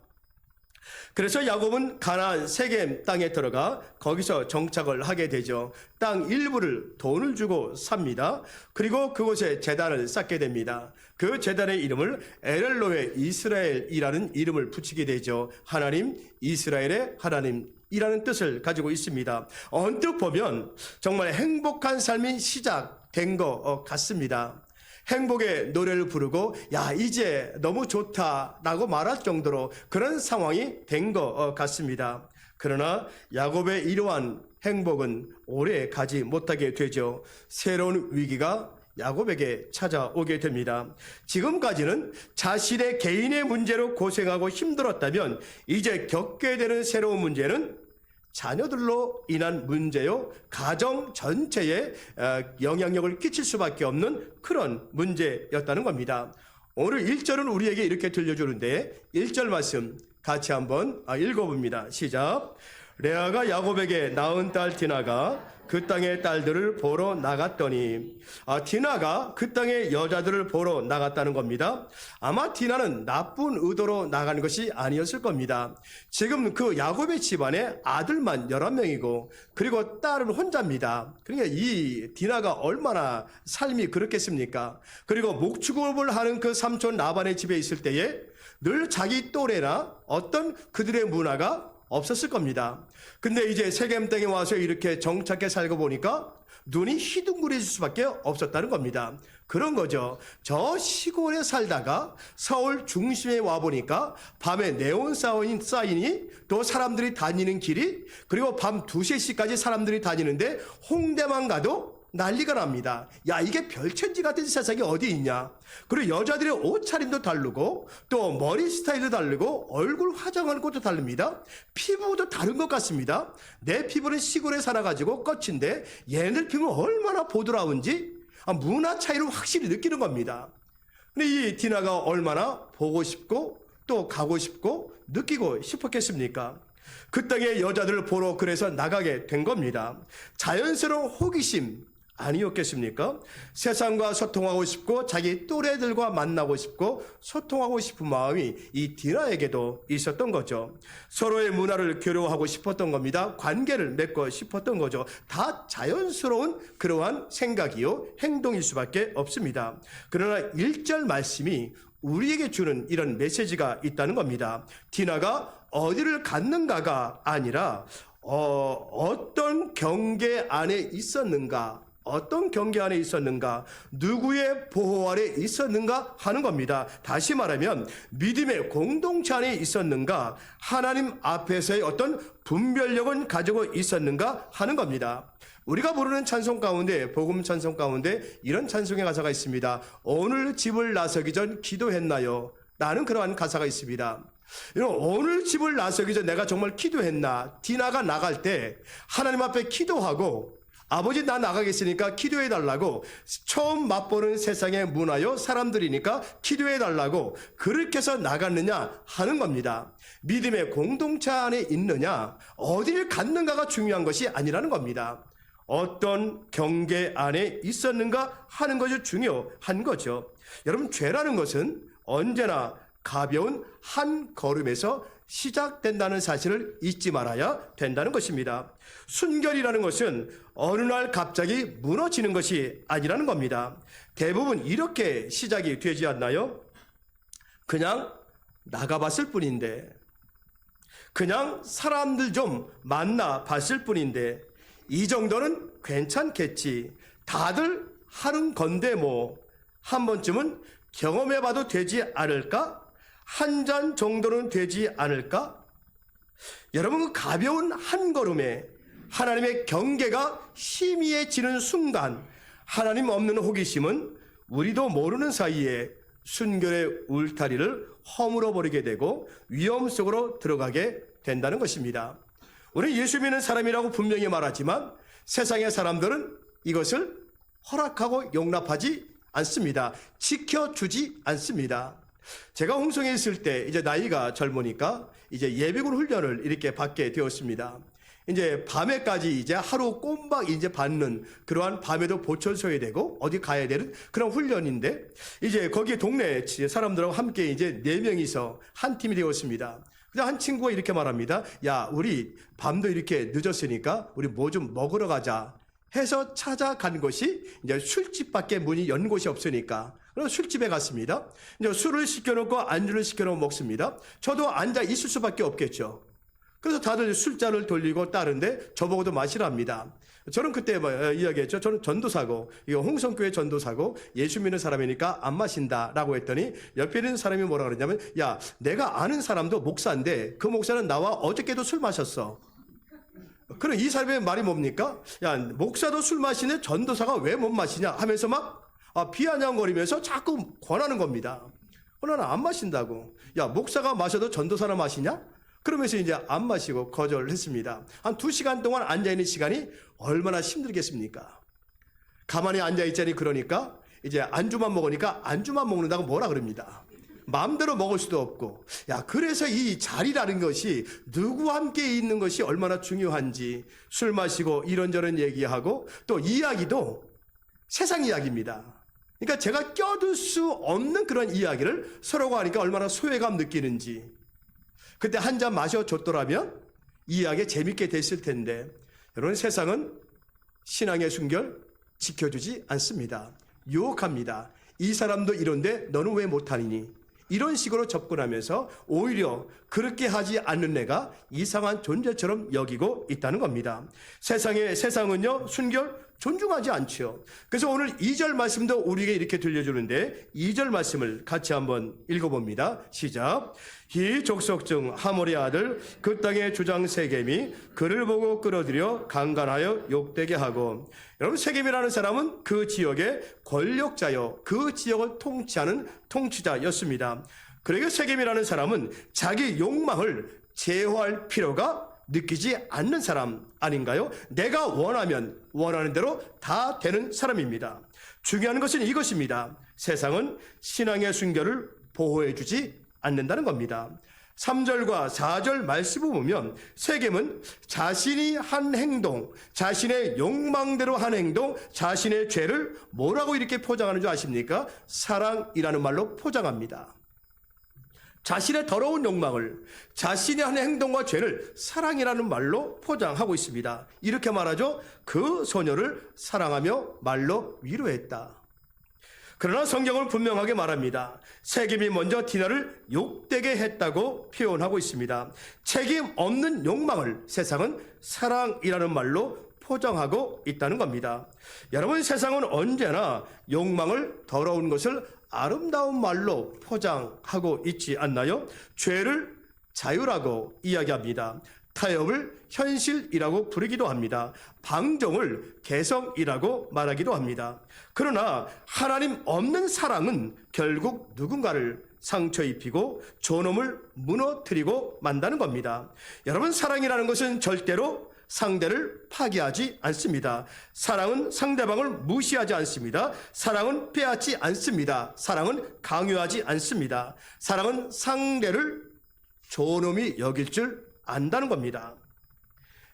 S3: 그래서 야곱은 가나안 세겜 땅에 들어가 거기서 정착을 하게 되죠. 땅 일부를 돈을 주고 삽니다. 그리고 그곳에 제단을 쌓게 됩니다. 그 제단의 이름을 엘엘로의 이스라엘이라는 이름을 붙이게 되죠. 하나님, 이스라엘의 하나님이라는 뜻을 가지고 있습니다. 언뜻 보면 정말 행복한 삶이 시작된 것 같습니다. 행복의 노래를 부르고 야 이제 너무 좋다라고 말할 정도로 그런 상황이 된 것 같습니다. 그러나 야곱의 이러한 행복은 오래 가지 못하게 되죠. 새로운 위기가 야곱에게 찾아오게 됩니다. 지금까지는 자신의 개인의 문제로 고생하고 힘들었다면 이제 겪게 되는 새로운 문제는 자녀들로 인한 문제요, 가정 전체에 영향력을 끼칠 수밖에 없는 그런 문제였다는 겁니다. 오늘 1절은 우리에게 이렇게 들려주는데 1절 말씀 같이 한번 읽어봅니다. 시작. 레아가 야곱에게 낳은 딸 디나가 그 땅의 딸들을 보러 나갔더니 디나가 그 땅의 여자들을 보러 나갔다는 겁니다. 아마 디나는 나쁜 의도로 나간 것이 아니었을 겁니다. 지금 그 야곱의 집안에 아들만 11명이고 그리고 딸은 혼자입니다. 그러니까 이 디나가 얼마나 삶이 그렇겠습니까? 그리고 목축업을 하는 그 삼촌 라반의 집에 있을 때에 늘 자기 또래나 어떤 그들의 문화가 없었을 겁니다. 근데 이제 세겜 땅에 와서 이렇게 정착해 살고 보니까 눈이 희둥그레질 수밖에 없었다는 겁니다. 그런 거죠. 저 시골에 살다가 서울 중심에 와 보니까 밤에 네온 사인이 또 사람들이 다니는 길이 그리고 밤 2, 3시까지 사람들이 다니는데 홍대만 가도 난리가 납니다. 야 이게 별천지 같은 세상이 어디 있냐. 그리고 여자들의 옷차림도 다르고 또 머리 스타일도 다르고 얼굴 화장하는 것도 다릅니다. 피부도 다른 것 같습니다. 내 피부는 시골에 살아가지고 끝인데 얘네들 피부는 얼마나 보드라운지 문화 차이를 확실히 느끼는 겁니다. 근데 이 디나가 얼마나 보고 싶고 또 가고 싶고 느끼고 싶었겠습니까? 그 땅의 여자들을 보러 그래서 나가게 된 겁니다. 자연스러운 호기심 아니었겠습니까? 세상과 소통하고 싶고 자기 또래들과 만나고 싶고 소통하고 싶은 마음이 이 디나에게도 있었던 거죠. 서로의 문화를 교류하고 싶었던 겁니다. 관계를 맺고 싶었던 거죠. 다 자연스러운 그러한 생각이요 행동일 수밖에 없습니다. 그러나 1절 말씀이 우리에게 주는 이런 메시지가 있다는 겁니다. 디나가 어디를 갔는가가 아니라 어떤 경계 안에 있었는가, 어떤 경계 안에 있었는가, 누구의 보호 아래 있었는가 하는 겁니다. 다시 말하면 믿음의 공동체 안에 있었는가, 하나님 앞에서의 어떤 분별력은 가지고 있었는가 하는 겁니다. 우리가 부르는 찬송 가운데, 복음 찬송 가운데 이런 찬송의 가사가 있습니다. 오늘 집을 나서기 전 기도했나요? 라는 그러한 가사가 있습니다. 오늘 집을 나서기 전 내가 정말 기도했나? 디나가 나갈 때 하나님 앞에 기도하고 아버지 나 나가겠으니까 기도해 달라고 처음 맛보는 세상의 문화요 사람들이니까 기도해 달라고 그렇게 해서 나갔느냐 하는 겁니다. 믿음의 공동체 안에 있느냐 어디를 갔는가가 중요한 것이 아니라는 겁니다. 어떤 경계 안에 있었는가 하는 것이 중요한 거죠. 여러분 죄라는 것은 언제나 가벼운 한 걸음에서 시작된다는 사실을 잊지 말아야 된다는 것입니다. 순결이라는 것은 어느 날 갑자기 무너지는 것이 아니라는 겁니다. 대부분 이렇게 시작이 되지 않나요? 그냥 나가봤을 뿐인데, 그냥 사람들 좀 만나봤을 뿐인데 이 정도는 괜찮겠지. 다들 하는 건데 뭐 한 번쯤은 경험해봐도 되지 않을까? 한 잔 정도는 되지 않을까? 여러분 그 가벼운 한 걸음에 하나님의 경계가 희미해지는 순간 하나님 없는 호기심은 우리도 모르는 사이에 순결의 울타리를 허물어 버리게 되고 위험 속으로 들어가게 된다는 것입니다. 우리는 예수 믿는 사람이라고 분명히 말하지만 세상의 사람들은 이것을 허락하고 용납하지 않습니다. 지켜주지 않습니다. 제가 홍성에 있을 때 이제 나이가 젊으니까 이제 예비군 훈련을 이렇게 받게 되었습니다. 이제 밤에까지 이제 하루 꼬박 이제 받는 그러한 밤에도 보철서야 되고 어디 가야 되는 그런 훈련인데 이제 거기 동네 사람들하고 함께 이제 4명이서 한 팀이 되었습니다. 근데 한 친구가 이렇게 말합니다. 야, 우리 밤도 이렇게 늦었으니까 우리 뭐 좀 먹으러 가자 해서 찾아간 곳이 이제 술집밖에 문이 연 곳이 없으니까 그래서 술집에 갔습니다. 이제 술을 시켜놓고 안주를 시켜놓고 먹습니다. 저도 앉아 있을 수밖에 없겠죠. 그래서 다들 술잔을 돌리고 따르는데 저보고도 마시랍니다. 저는 그때 이야기했죠. 저는 전도사고, 이거 홍성교회 전도사고, 예수 믿는 사람이니까 안 마신다라고 했더니 옆에 있는 사람이 뭐라 그러냐면, 야, 내가 아는 사람도 목사인데 그 목사는 나와 어저께도 술 마셨어. 그럼 이 사람의 말이 뭡니까? 야, 목사도 술 마시는데 전도사가 왜 못 마시냐 하면서 막 비아냥거리면서 자꾸 권하는 겁니다. 나는 안 마신다고. 야, 목사가 마셔도 전도사나 마시냐? 그러면서 이제 안 마시고 거절을 했습니다. 한 2시간 동안 앉아있는 시간이 얼마나 힘들겠습니까? 가만히 앉아있자니 그러니까 이제 안주만 먹으니까 안주만 먹는다고 뭐라 그럽니다. 마음대로 먹을 수도 없고. 야, 그래서 이 자리라는 것이 누구와 함께 있는 것이 얼마나 중요한지 술 마시고 이런저런 얘기하고 또 이야기도 세상 이야기입니다. 그러니까 제가 껴들 수 없는 그런 이야기를 서로가 하니까 얼마나 소외감 느끼는지. 그때 한 잔 마셔줬더라면 이야기 재밌게 됐을 텐데 여러분 세상은 신앙의 순결 지켜주지 않습니다. 유혹합니다. 이 사람도 이런데 너는 왜 못하니? 이런 식으로 접근하면서 오히려 그렇게 하지 않는 내가 이상한 존재처럼 여기고 있다는 겁니다. 세상은요 순결 존중하지 않죠. 그래서 오늘 2절 말씀도 우리에게 이렇게 들려주는데 2절 말씀을 같이 한번 읽어봅니다. 시작. 이 족속 중 하몰의 아들 그 땅의 주장 세겜이 그를 보고 끌어들여 강간하여 욕되게 하고. 여러분 세겜이라는 사람은 그 지역의 권력자요 그 지역을 통치하는 통치자였습니다. 그러니까 세겜이라는 사람은 자기 욕망을 제어할 필요가 느끼지 않는 사람 아닌가요? 내가 원하면 원하는 대로 다 되는 사람입니다. 중요한 것은 이것입니다. 세상은 신앙의 순결을 보호해주지 않는다는 겁니다. 3절과 4절 말씀을 보면 세겜은 자신이 한 행동, 자신의 욕망대로 한 행동, 자신의 죄를 뭐라고 이렇게 포장하는 줄 아십니까? 사랑이라는 말로 포장합니다. 자신의 더러운 욕망을 자신의 한 행동과 죄를 사랑이라는 말로 포장하고 있습니다. 이렇게 말하죠. 그 소녀를 사랑하며 말로 위로했다. 그러나 성경은 분명하게 말합니다. 세겜이 먼저 디나를 욕되게 했다고 표현하고 있습니다. 책임 없는 욕망을 세상은 사랑이라는 말로 포장하고 있다는 겁니다. 여러분 세상은 언제나 욕망을 더러운 것을 아름다운 말로 포장하고 있지 않나요? 죄를 자유라고 이야기합니다. 타협을 현실이라고 부르기도 합니다. 방종을 개성이라고 말하기도 합니다. 그러나 하나님 없는 사랑은 결국 누군가를 상처 입히고 존엄을 무너뜨리고 만다는 겁니다. 여러분 사랑이라는 것은 절대로 상대를 파괴하지 않습니다. 사랑은 상대방을 무시하지 않습니다. 사랑은 빼앗지 않습니다. 사랑은 강요하지 않습니다. 사랑은 상대를 존엄히 여길 줄 안다는 겁니다.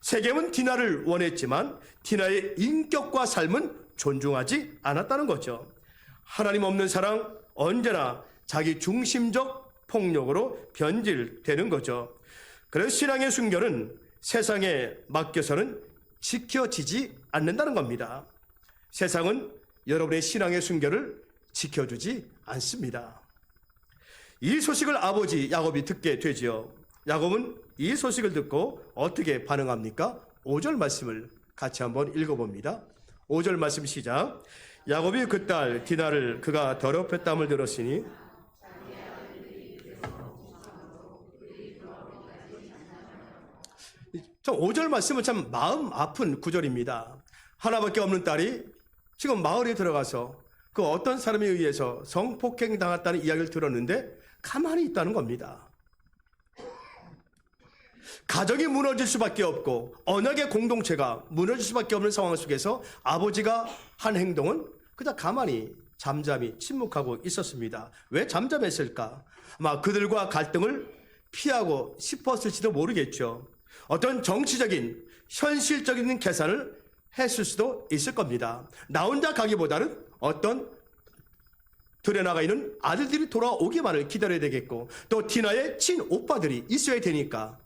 S3: 세겜은 디나를 원했지만 디나의 인격과 삶은 존중하지 않았다는 거죠. 하나님 없는 사랑 언제나 자기 중심적 폭력으로 변질되는 거죠. 그래서 신앙의 순결은 세상에 맡겨서는 지켜지지 않는다는 겁니다. 세상은 여러분의 신앙의 순결을 지켜주지 않습니다. 이 소식을 아버지 야곱이 듣게 되지요. 야곱은 이 소식을 듣고 어떻게 반응합니까? 5절 말씀을 같이 한번 읽어봅니다. 5절 말씀 시작. 야곱이 그 딸 디나를 그가 더럽혔다함을 들었으니 참 5절 말씀은 참 마음 아픈 구절입니다. 하나밖에 없는 딸이 지금 마을에 들어가서 그 어떤 사람에 의해서 성폭행 당했다는 이야기를 들었는데 가만히 있다는 겁니다. 가정이 무너질 수밖에 없고 언약의 공동체가 무너질 수밖에 없는 상황 속에서 아버지가 한 행동은 그냥 가만히 잠잠히 침묵하고 있었습니다. 왜 잠잠했을까? 아마 그들과 갈등을 피하고 싶었을지도 모르겠죠. 어떤 정치적인 현실적인 계산을 했을 수도 있을 겁니다. 나 혼자 가기보다는 어떤 들에 나가 있는 아들들이 돌아오기만을 기다려야 되겠고 또 디나의 친오빠들이 있어야 되니까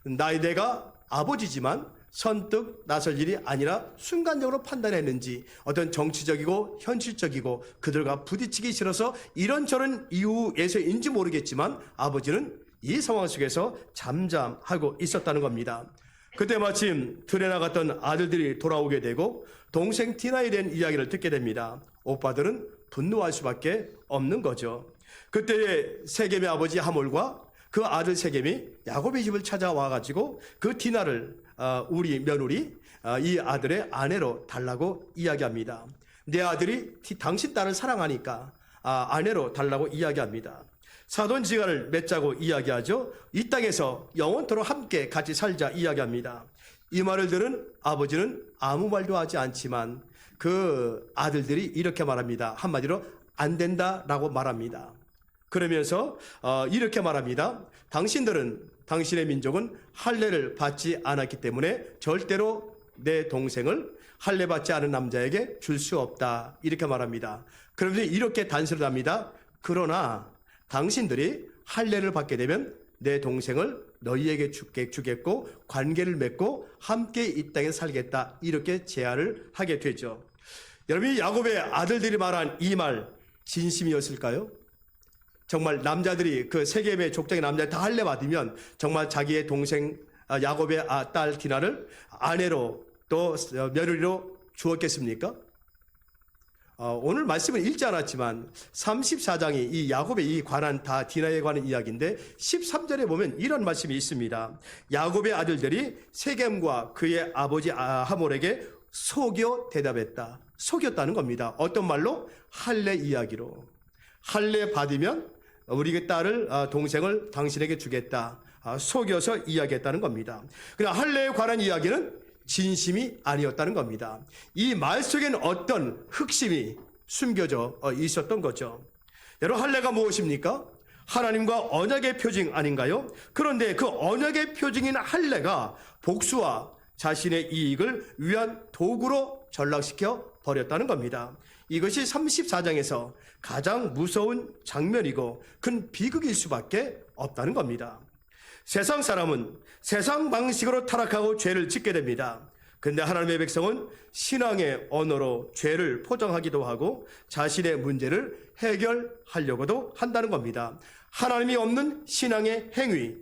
S3: 내가 아버지지만 선뜻 나설 일이 아니라 순간적으로 판단했는지 어떤 정치적이고 현실적이고 그들과 부딪히기 싫어서 이런저런 이유에서인지 모르겠지만 아버지는 이 상황 속에서 잠잠하고 있었다는 겁니다. 그때 마침 들에 나갔던 아들들이 돌아오게 되고 동생 디나에 대한 이야기를 듣게 됩니다. 오빠들은 분노할 수밖에 없는 거죠. 그때 세겜의 아버지 하몰과 그 아들 세겜이 야곱의 집을 찾아와 가지고 그 디나를 우리 며느리 이 아들의 아내로 달라고 이야기합니다. 내 아들이 당신 딸을 사랑하니까 아내로 달라고 이야기합니다. 사돈지간을 맺자고 이야기하죠. 이 땅에서 영원토록 함께 같이 살자 이야기합니다. 이 말을 들은 아버지는 아무 말도 하지 않지만 그 아들들이 이렇게 말합니다. 한마디로 안 된다라고 말합니다. 그러면서 이렇게 말합니다. 당신의 민족은 할례를 받지 않았기 때문에 절대로 내 동생을 할례 받지 않은 남자에게 줄 수 없다. 이렇게 말합니다. 그러면서 이렇게 단서를 합니다. 그러나 당신들이 할례를 받게 되면 내 동생을 너희에게 주겠고 관계를 맺고 함께 이 땅에 살겠다. 이렇게 제안을 하게 되죠. 여러분, 야곱의 아들들이 말한 이 말 진심이었을까요? 정말 남자들이 그 세겜의 족장의 남자들 다 할례 받으면 정말 자기의 동생 야곱의 딸 디나를 아내로 또 며느리로 주었겠습니까? 오늘 말씀은 읽지 않았지만 34장이 이 야곱의 이 관한 다 디나에 관한 이야기인데 13절에 보면 이런 말씀이 있습니다. 야곱의 아들들이 세겜과 그의 아버지 하몰에게 속여 대답했다. 속였다는 겁니다. 어떤 말로? 할례 이야기로. 할례 받으면 우리 딸을 동생을 당신에게 주겠다. 속여서 이야기했다는 겁니다. 그러나 할례에 관한 이야기는 진심이 아니었다는 겁니다. 이 말 속에는 어떤 흑심이 숨겨져 있었던 거죠. 여러분, 할례가 무엇입니까? 하나님과 언약의 표징 아닌가요? 그런데 그 언약의 표징인 할례가 복수와 자신의 이익을 위한 도구로 전락시켜 버렸다는 겁니다. 이것이 34장에서 가장 무서운 장면이고 큰 비극일 수밖에 없다는 겁니다. 세상 사람은 세상 방식으로 타락하고 죄를 짓게 됩니다. 그런데 하나님의 백성은 신앙의 언어로 죄를 포장하기도 하고 자신의 문제를 해결하려고도 한다는 겁니다. 하나님이 없는 신앙의 행위,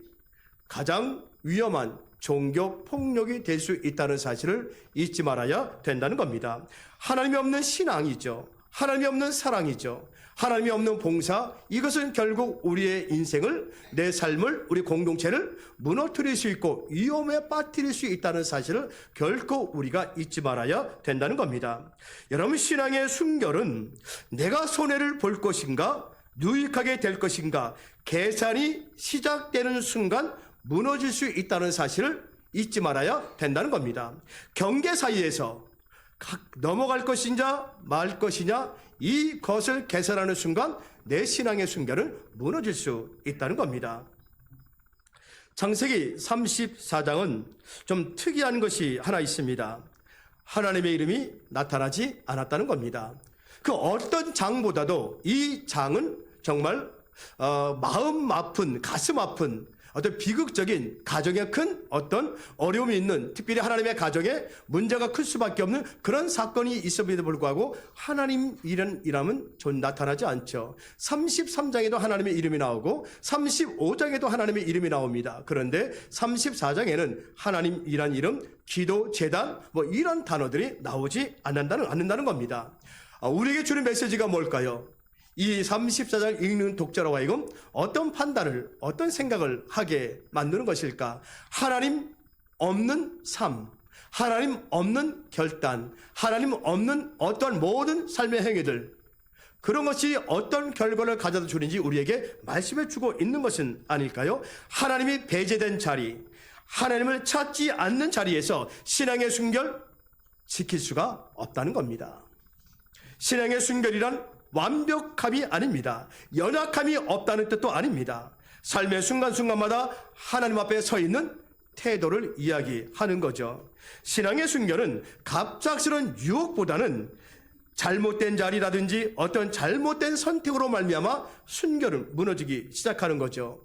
S3: 가장 위험한 종교 폭력이 될 수 있다는 사실을 잊지 말아야 된다는 겁니다. 하나님이 없는 신앙이죠. 하나님이 없는 사랑이죠. 하나님이 없는 봉사, 이것은 결국 우리의 인생을, 내 삶을, 우리 공동체를 무너뜨릴 수 있고 위험에 빠뜨릴 수 있다는 사실을 결코 우리가 잊지 말아야 된다는 겁니다. 여러분, 신앙의 순결은 내가 손해를 볼 것인가, 유익하게 될 것인가, 계산이 시작되는 순간 무너질 수 있다는 사실을 잊지 말아야 된다는 겁니다. 경계 사이에서 넘어갈 것이냐 말 것이냐 이것을 계산하는 순간 내 신앙의 순결은 무너질 수 있다는 겁니다. 창세기 34장은 좀 특이한 것이 하나 있습니다. 하나님의 이름이 나타나지 않았다는 겁니다. 그 어떤 장보다도 이 장은 정말 마음 아픈, 가슴 아픈 어떤 비극적인 가정에 큰 어떤 어려움이 있는, 특별히 하나님의 가정에 문제가 클 수밖에 없는 그런 사건이 있음에도 불구하고 하나님 이름은 나타나지 않죠. 33장에도 하나님의 이름이 나오고 35장에도 하나님의 이름이 나옵니다. 그런데 34장에는 하나님이란 이름, 기도, 제단 이런 단어들이 나오지 않는다는 겁니다. 우리에게 주는 메시지가 뭘까요? 이 34장 읽는 독자로 하여금 어떤 판단을, 어떤 생각을 하게 만드는 것일까? 하나님 없는 삶, 하나님 없는 결단, 하나님 없는 어떤 모든 삶의 행위들, 그런 것이 어떤 결과를 가져다 주는지 우리에게 말씀해 주고 있는 것은 아닐까요? 하나님이 배제된 자리, 하나님을 찾지 않는 자리에서 신앙의 순결 지킬 수가 없다는 겁니다. 신앙의 순결이란 완벽함이 아닙니다. 연약함이 없다는 뜻도 아닙니다. 삶의 순간순간마다 하나님 앞에 서 있는 태도를 이야기하는 거죠. 신앙의 순결은 갑작스러운 유혹보다는 잘못된 자리라든지 어떤 잘못된 선택으로 말미암아 순결은 무너지기 시작하는 거죠.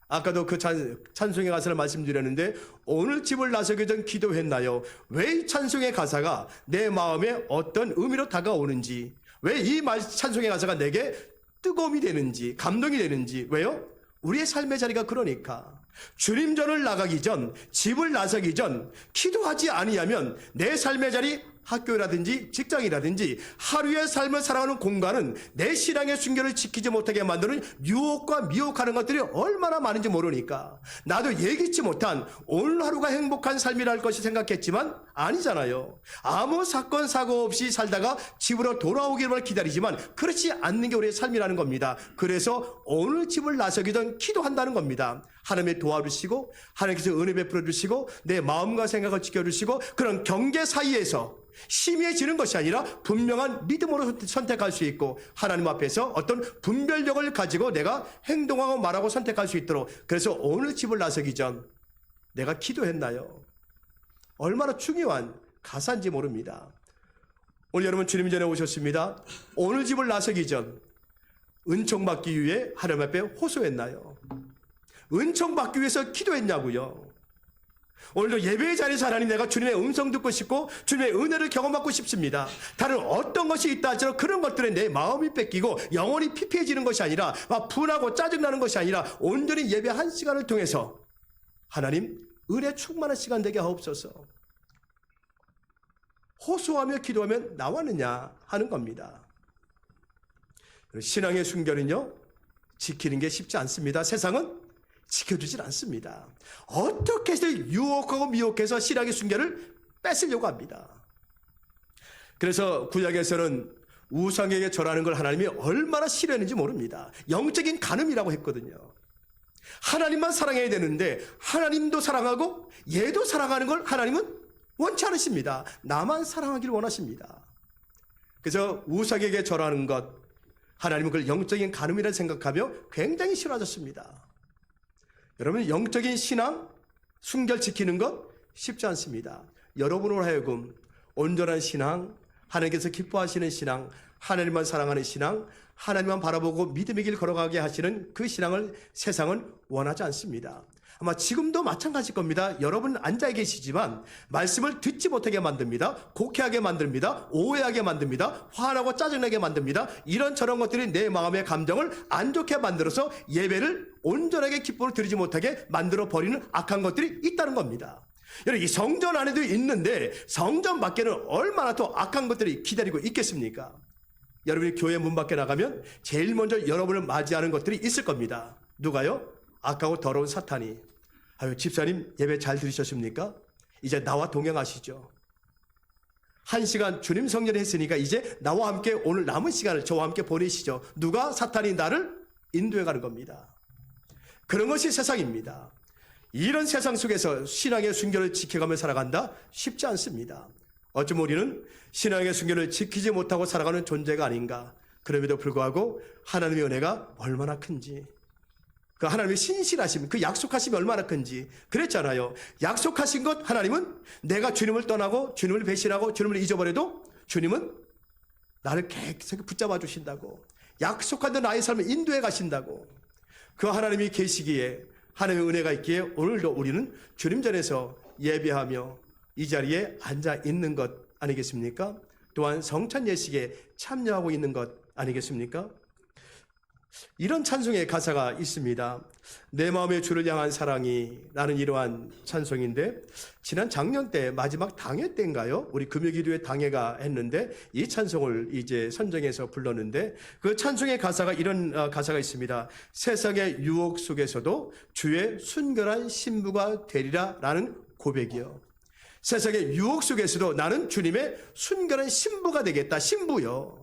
S3: 아까도 그 찬송의 가사를 말씀드렸는데 오늘 집을 나서기 전 기도했나요? 왜 이 찬송의 가사가 내 마음에 어떤 의미로 다가오는지, 왜 이 찬송의 가사가 내게 뜨거움이 되는지, 감동이 되는지, 왜요? 우리의 삶의 자리가 그러니까 주님 전을 나가기 전, 집을 나서기 전 기도하지 아니하면 내 삶의 자리, 학교라든지 직장이라든지 하루의 삶을 살아가는 공간은 내 신앙의 순결을 지키지 못하게 만드는 유혹과 미혹하는 것들이 얼마나 많은지 모르니까 나도 예기치 못한 오늘 하루가 행복한 삶이랄 것이 생각했지만 아니잖아요. 아무 사건 사고 없이 살다가 집으로 돌아오기만 기다리지만 그렇지 않는 게 우리의 삶이라는 겁니다. 그래서 오늘 집을 나서기 전 기도한다는 겁니다. 하나님의 도와주시고 하나님께서 은혜 베풀어 주시고 내 마음과 생각을 지켜주시고 그런 경계 사이에서 심해지는 것이 아니라 분명한 믿음으로 선택할 수 있고 하나님 앞에서 어떤 분별력을 가지고 내가 행동하고 말하고 선택할 수 있도록 그래서 오늘 집을 나서기 전 내가 기도했나요? 얼마나 중요한 가사인지 모릅니다. 오늘 여러분 주님 전에 오셨습니다. 오늘 집을 나서기 전 은총 받기 위해 하나님 앞에 호소했나요? 은총 받기 위해서 기도했냐고요? 오늘도 예배의 자리에서 하나님 내가 주님의 음성 듣고 싶고 주님의 은혜를 경험하고 싶습니다. 다른 어떤 것이 있다 할지라도 그런 것들에 내 마음이 뺏기고 영혼이 피폐해지는 것이 아니라 막 분하고 짜증나는 것이 아니라 온전히 예배 한 시간을 통해서 하나님 은혜 충만한 시간 되게 하옵소서. 호소하며 기도하면 나왔느냐 하는 겁니다. 신앙의 순결은요 지키는 게 쉽지 않습니다. 세상은 지켜주질 않습니다. 어떻게 해서 유혹하고 미혹해서 신앙의 순결을 뺏으려고 합니다. 그래서 구약에서는 우상에게 절하는 걸 하나님이 얼마나 싫어했는지 모릅니다. 영적인 간음이라고 했거든요. 하나님만 사랑해야 되는데 하나님도 사랑하고 얘도 사랑하는 걸 하나님은 원치 않으십니다. 나만 사랑하기를 원하십니다. 그래서 우상에게 절하는 것 하나님은 그걸 영적인 간음이라 생각하며 굉장히 싫어하셨습니다. 여러분 영적인 신앙, 순결 지키는 것 쉽지 않습니다. 여러분으로 하여금 온전한 신앙, 하나님께서 기뻐하시는 신앙, 하나님만 사랑하는 신앙, 하나님만 바라보고 믿음의 길 걸어가게 하시는 그 신앙을 세상은 원하지 않습니다. 아마 지금도 마찬가지일 겁니다. 여러분 앉아 계시지만 말씀을 듣지 못하게 만듭니다. 곡해하게 만듭니다. 오해하게 만듭니다. 화나고 짜증나게 만듭니다. 이런저런 것들이 내 마음의 감정을 안 좋게 만들어서 예배를 온전하게 기쁨으로 드리지 못하게 만들어 버리는 악한 것들이 있다는 겁니다. 여러분 이 성전 안에도 있는데 성전 밖에는 얼마나 더 악한 것들이 기다리고 있겠습니까? 여러분이 교회 문 밖에 나가면 제일 먼저 여러분을 맞이하는 것들이 있을 겁니다. 누가요? 악하고 더러운 사탄이. 아유 집사님 예배 잘 들으셨습니까? 이제 나와 동행하시죠. 1시간 주님 성전에 했으니까 이제 나와 함께 오늘 남은 시간을 저와 함께 보내시죠. 누가? 사탄이 나를 인도해 가는 겁니다. 그런 것이 세상입니다. 이런 세상 속에서 신앙의 순결을 지켜가며 살아간다? 쉽지 않습니다. 어쩌면 우리는 신앙의 순결을 지키지 못하고 살아가는 존재가 아닌가. 그럼에도 불구하고 하나님의 은혜가 얼마나 큰지, 그 하나님의 신실하심, 그 약속하심이 얼마나 큰지 그랬잖아요. 약속하신 것 하나님은 내가 주님을 떠나고 주님을 배신하고 주님을 잊어버려도 주님은 나를 계속 붙잡아 주신다고, 약속한 대로 나의 삶을 인도해 가신다고. 그 하나님이 계시기에, 하나님의 은혜가 있기에 오늘도 우리는 주님 전에서 예배하며 이 자리에 앉아 있는 것 아니겠습니까? 또한 성찬 예식에 참여하고 있는 것 아니겠습니까? 이런 찬송의 가사가 있습니다. 내 마음의 주를 향한 사랑이, 라는 이러한 찬송인데 지난 작년 때 마지막 당회 때인가요? 우리 금요기도회 당회가 했는데 이 찬송을 이제 선정해서 불렀는데 그 찬송의 가사가 이런 가사가 있습니다. 세상의 유혹 속에서도 주의 순결한 신부가 되리라 라는 고백이요. 세상의 유혹 속에서도 나는 주님의 순결한 신부가 되겠다. 신부요.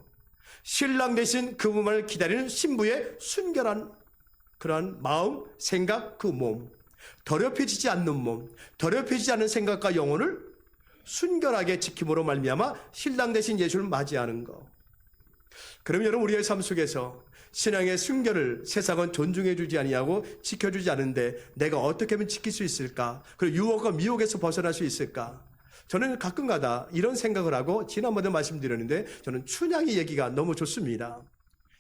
S3: 신랑 되신 그분을 기다리는 신부의 순결한 그러한 마음, 생각, 그 몸, 더럽혀지지 않는 몸, 더럽혀지지 않는 생각과 영혼을 순결하게 지킴으로 말미암아 신랑 되신 예수를 맞이하는 것. 그럼 여러분 우리의 삶 속에서 신앙의 순결을 세상은 존중해 주지 아니하고 지켜주지 않은데 내가 어떻게 하면 지킬 수 있을까? 그리고 유혹과 미혹에서 벗어날 수 있을까? 저는 가끔가다 이런 생각을 하고 지난번에 말씀드렸는데 저는 춘향이 얘기가 너무 좋습니다.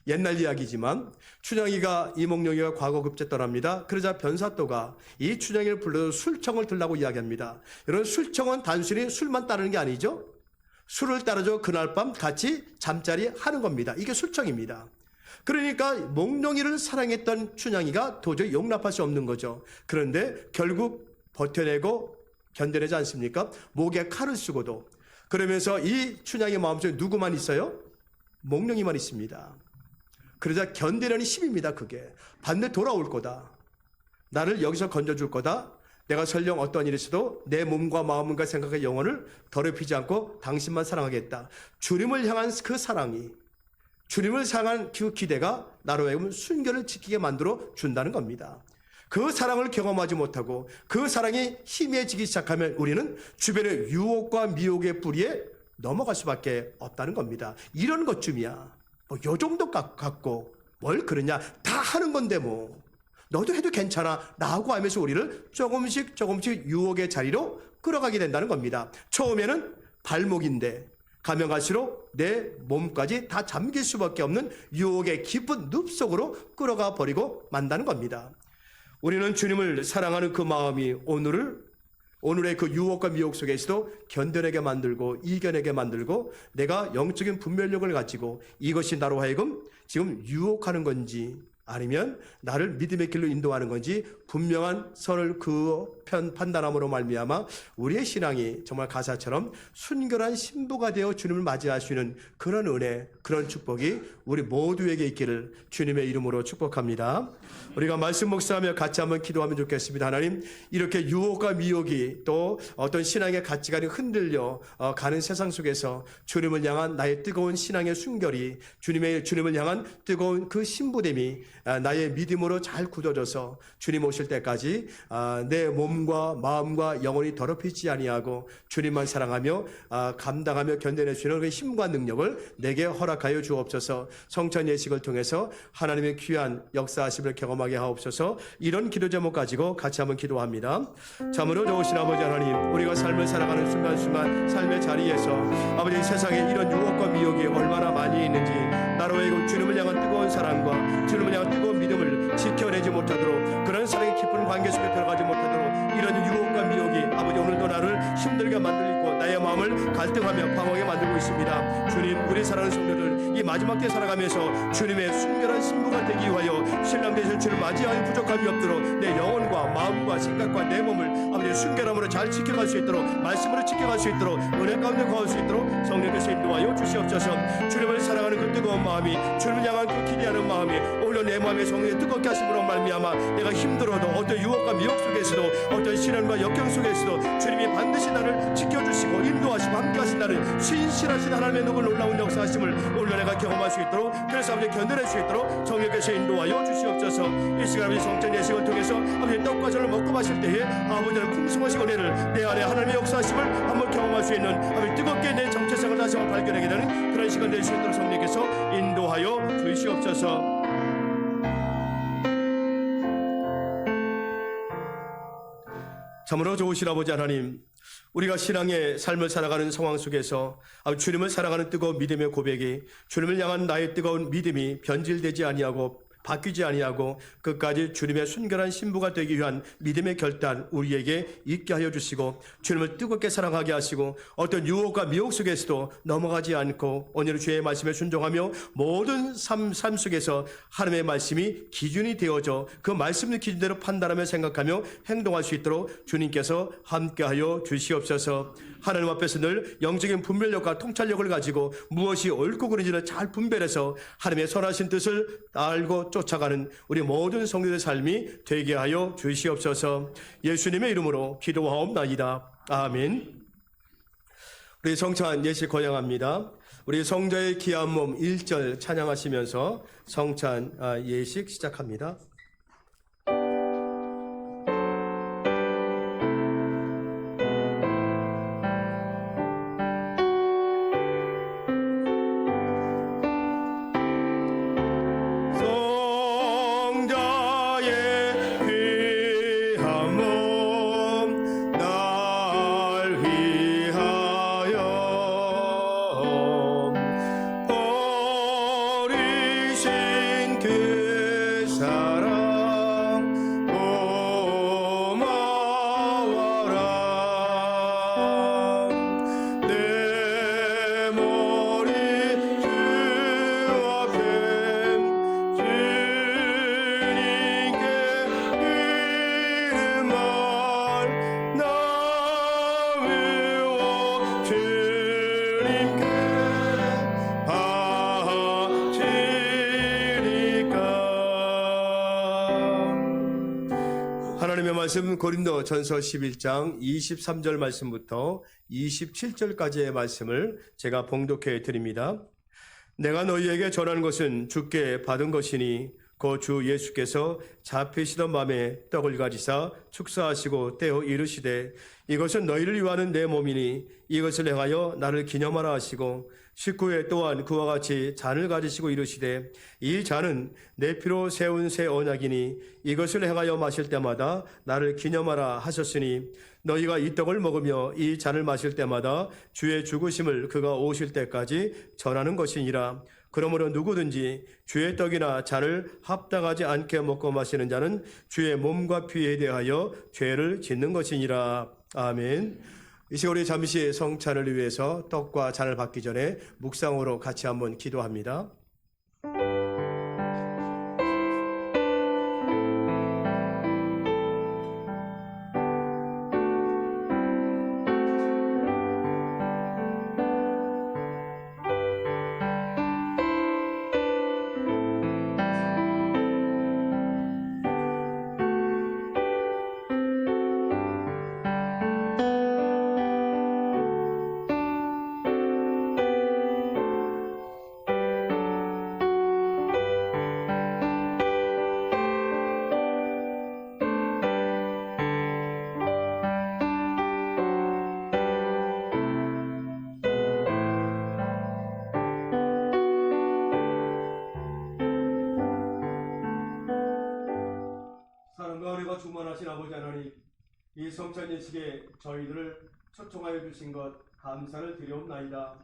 S3: 옛날 이야기지만 춘향이가 이몽룡이가 과거 급제 떠납니다. 그러자 변사또가 이 춘향이를 불러서 술청을 들라고 이야기합니다. 여러분 술청은 단순히 술만 따르는 게 아니죠. 술을 따라줘 그날 밤 같이 잠자리 하는 겁니다. 이게 술청입니다. 그러니까 몽룡이를 사랑했던 춘향이가 도저히 용납할 수 없는 거죠. 그런데 결국 버텨내고 견뎌내지 않습니까? 목에 칼을 쓰고도. 그러면서 이 춘향의 마음속에 누구만 있어요? 몽룡이만 있습니다. 그러자 견디려는 힘입니다. 그게 반드시 돌아올 거다. 나를 여기서 건져줄 거다. 내가 설령 어떤 일이 있어도 내 몸과 마음과 생각과 영혼을 더럽히지 않고 당신만 사랑하겠다. 주님을 향한 그 사랑이, 주님을 향한 그 기대가 나로 하여금 순결을 지키게 만들어 준다는 겁니다. 그 사랑을 경험하지 못하고 그 사랑이 희미해지기 시작하면 우리는 주변의 유혹과 미혹의 뿌리에 넘어갈 수밖에 없다는 겁니다. 이런 것쯤이야. 뭐 요 정도 갖고 뭘 그러냐. 다 하는 건데 뭐. 너도 해도 괜찮아 라고 하면서 우리를 조금씩 유혹의 자리로 끌어가게 된다는 겁니다. 처음에는 발목인데 가면 갈수록 내 몸까지 다 잠길 수밖에 없는 유혹의 깊은 늪 속으로 끌어가 버리고 만다는 겁니다. 우리는 주님을 사랑하는 그 마음이 오늘의 그 유혹과 미혹 속에서도 견뎌내게 만들고 이겨내게 만들고 내가 영적인 분별력을 가지고 이것이 나로 하여금 지금 유혹하는 건지 아니면 나를 믿음의 길로 인도하는 건지 분명한 선을 그 판단함으로 말미암아 우리의 신앙이 정말 가사처럼 순결한 신부가 되어 주님을 맞이할 수 있는 그런 은혜, 그런 축복이 우리 모두에게 있기를 주님의 이름으로 축복합니다. 우리가 말씀 묵상하며 같이 한번 기도하면 좋겠습니다. 하나님, 이렇게 유혹과 미혹이 또 어떤 신앙의 가치관이 흔들려 가는 세상 속에서 주님을 향한 나의 뜨거운 신앙의 순결이 주님을 향한 뜨거운 그 신부됨이 나의 믿음으로 잘 굳어져서 주님 오실 때까지 내 몸과 마음과 영혼이 더럽히지 아니하고 주님만 사랑하며 감당하며 견뎌낼 수 있는 그 힘과 능력을 내게 허락하여 주옵소서. 성찬 예식을 통해서 하나님의 귀한 역사하심을 경험하게 하옵소서. 이런 기도 제목 가지고 같이 한번 기도합니다. 참으로 좋으신 아버지 하나님, 우리가 삶을 살아가는 순간순간 삶의 자리에서 아버지 세상에 이런 유혹과 미혹이 얼마나 많이 있는지 나로 하여금 주님을 향한 뜨거운 사랑과 주님을 향한 뜨거운 믿음을 지켜내지 못하도록 그런 사랑의 깊은 관계 속에 들어가지 못하도록 이런 유혹과 미혹이 아버지 오늘도 나를 힘들게 만들고 나의 마음을 갈등하며 방황하게 만들고 있습니다. 주님, 우리 사랑하는 성도들 이 마지막 때 살아가면서 주님의 순결한 신부가 되기 위하여 신랑 되실 주를 맞이하여 부족함이 없도록 내 영혼과 마음과 생각과 내 몸을 아버지 순결함으로 잘 지켜갈 수 있도록 말씀으로 지켜갈 수 있도록 은혜 가운데 거할 수 있도록 성령께서 인도하여 주시옵소서. 주님을 사랑하는 그 뜨거운 마음이 주님을 향한 그 기대하는 마음이 오히려 내 마음의 성령에 뜨겁게 하심으로 말미암아 내가 힘들어도 어떤 유혹과 미혹 속에서도 어떤 시련과 역경 속에서도 주님이 반드시 나를 지켜주시고 인도하시고 함께하신 나를 신실하신 하나님의 놀라운 역사하심을 오늘 내가 경험할 수 있도록 그래서 아버지 견뎌낼 수 있도록 성령께서 인도하여 주시옵소서. 이 시간 아버지 성전 예식을 통해서 아버지 떡과 전을 먹고 마실 때에 아버지는 풍성하신 은혜를 내 안에 하나님의 역사하심을 한번 경험할 수 있는 아버지 뜨겁게 내 정체성을 다시 한번 발견하게 되는 그런 시간 될 수 있도록 성령께서 인도하여 주시옵소서. 참으로 좋으신 아버지 하나님, 우리가 신앙의 삶을 살아가는 상황 속에서 주님을 사랑하는 뜨거운 믿음의 고백이 주님을 향한 나의 뜨거운 믿음이 변질되지 아니하고 바뀌지 아니하고 끝까지 주님의 순결한 신부가 되기 위한 믿음의 결단 우리에게 있게 하여 주시고 주님을 뜨겁게 사랑하게 하시고 어떤 유혹과 미혹 속에서도 넘어가지 않고 오늘 주의 말씀에 순종하며 모든 삶 속에서 하나님의 말씀이 기준이 되어져 그 말씀의 기준대로 판단하며 생각하며 행동할 수 있도록 주님께서 함께하여 주시옵소서. 하나님 앞에서 늘 영적인 분별력과 통찰력을 가지고 무엇이 옳고 그른지를 잘 분별해서 하나님의 선하신 뜻을 알고 쫓아가는 우리 모든 성도들의 삶이 되게 하여 주시옵소서. 예수님의 이름으로 기도하옵나이다. 아멘. 우리 성찬 예식 거행합니다. 우리 성자의 귀한 몸 1절 찬양하시면서 성찬 예식 시작합니다. 사랑 말씀 고린도 전서 11장 23절 말씀부터 27절까지의 말씀을 제가 봉독해 드립니다. 내가 너희에게 전한 것은 주께 받은 것이니 그 주 예수께서 잡히시던 밤에 떡을 가지사 축사하시고 떼어 이르시되 이것은 너희를 위하는 내 몸이니 이것을 행하여 나를 기념하라 하시고 식후에 또한 그와 같이 잔을 가지시고 이르시되 이 잔은 내 피로 세운 새 언약이니 이것을 행하여 마실 때마다 나를 기념하라 하셨으니 너희가 이 떡을 먹으며 이 잔을 마실 때마다 주의 죽으심을 그가 오실 때까지 전하는 것이니라. 그러므로 누구든지 주의 떡이나 잔을 합당하지 않게 먹고 마시는 자는 주의 몸과 피에 대하여 죄를 짓는 것이니라. 아멘. 이 시간 우리 잠시 성찬을 위해서 떡과 잔을 받기 전에 묵상으로 같이 한번 기도합니다. 사랑과 은혜가 충만하신 아버지 하나님, 이 성찬 예식에 저희들을 초청하여 주신 것 감사를 드리옵나이다.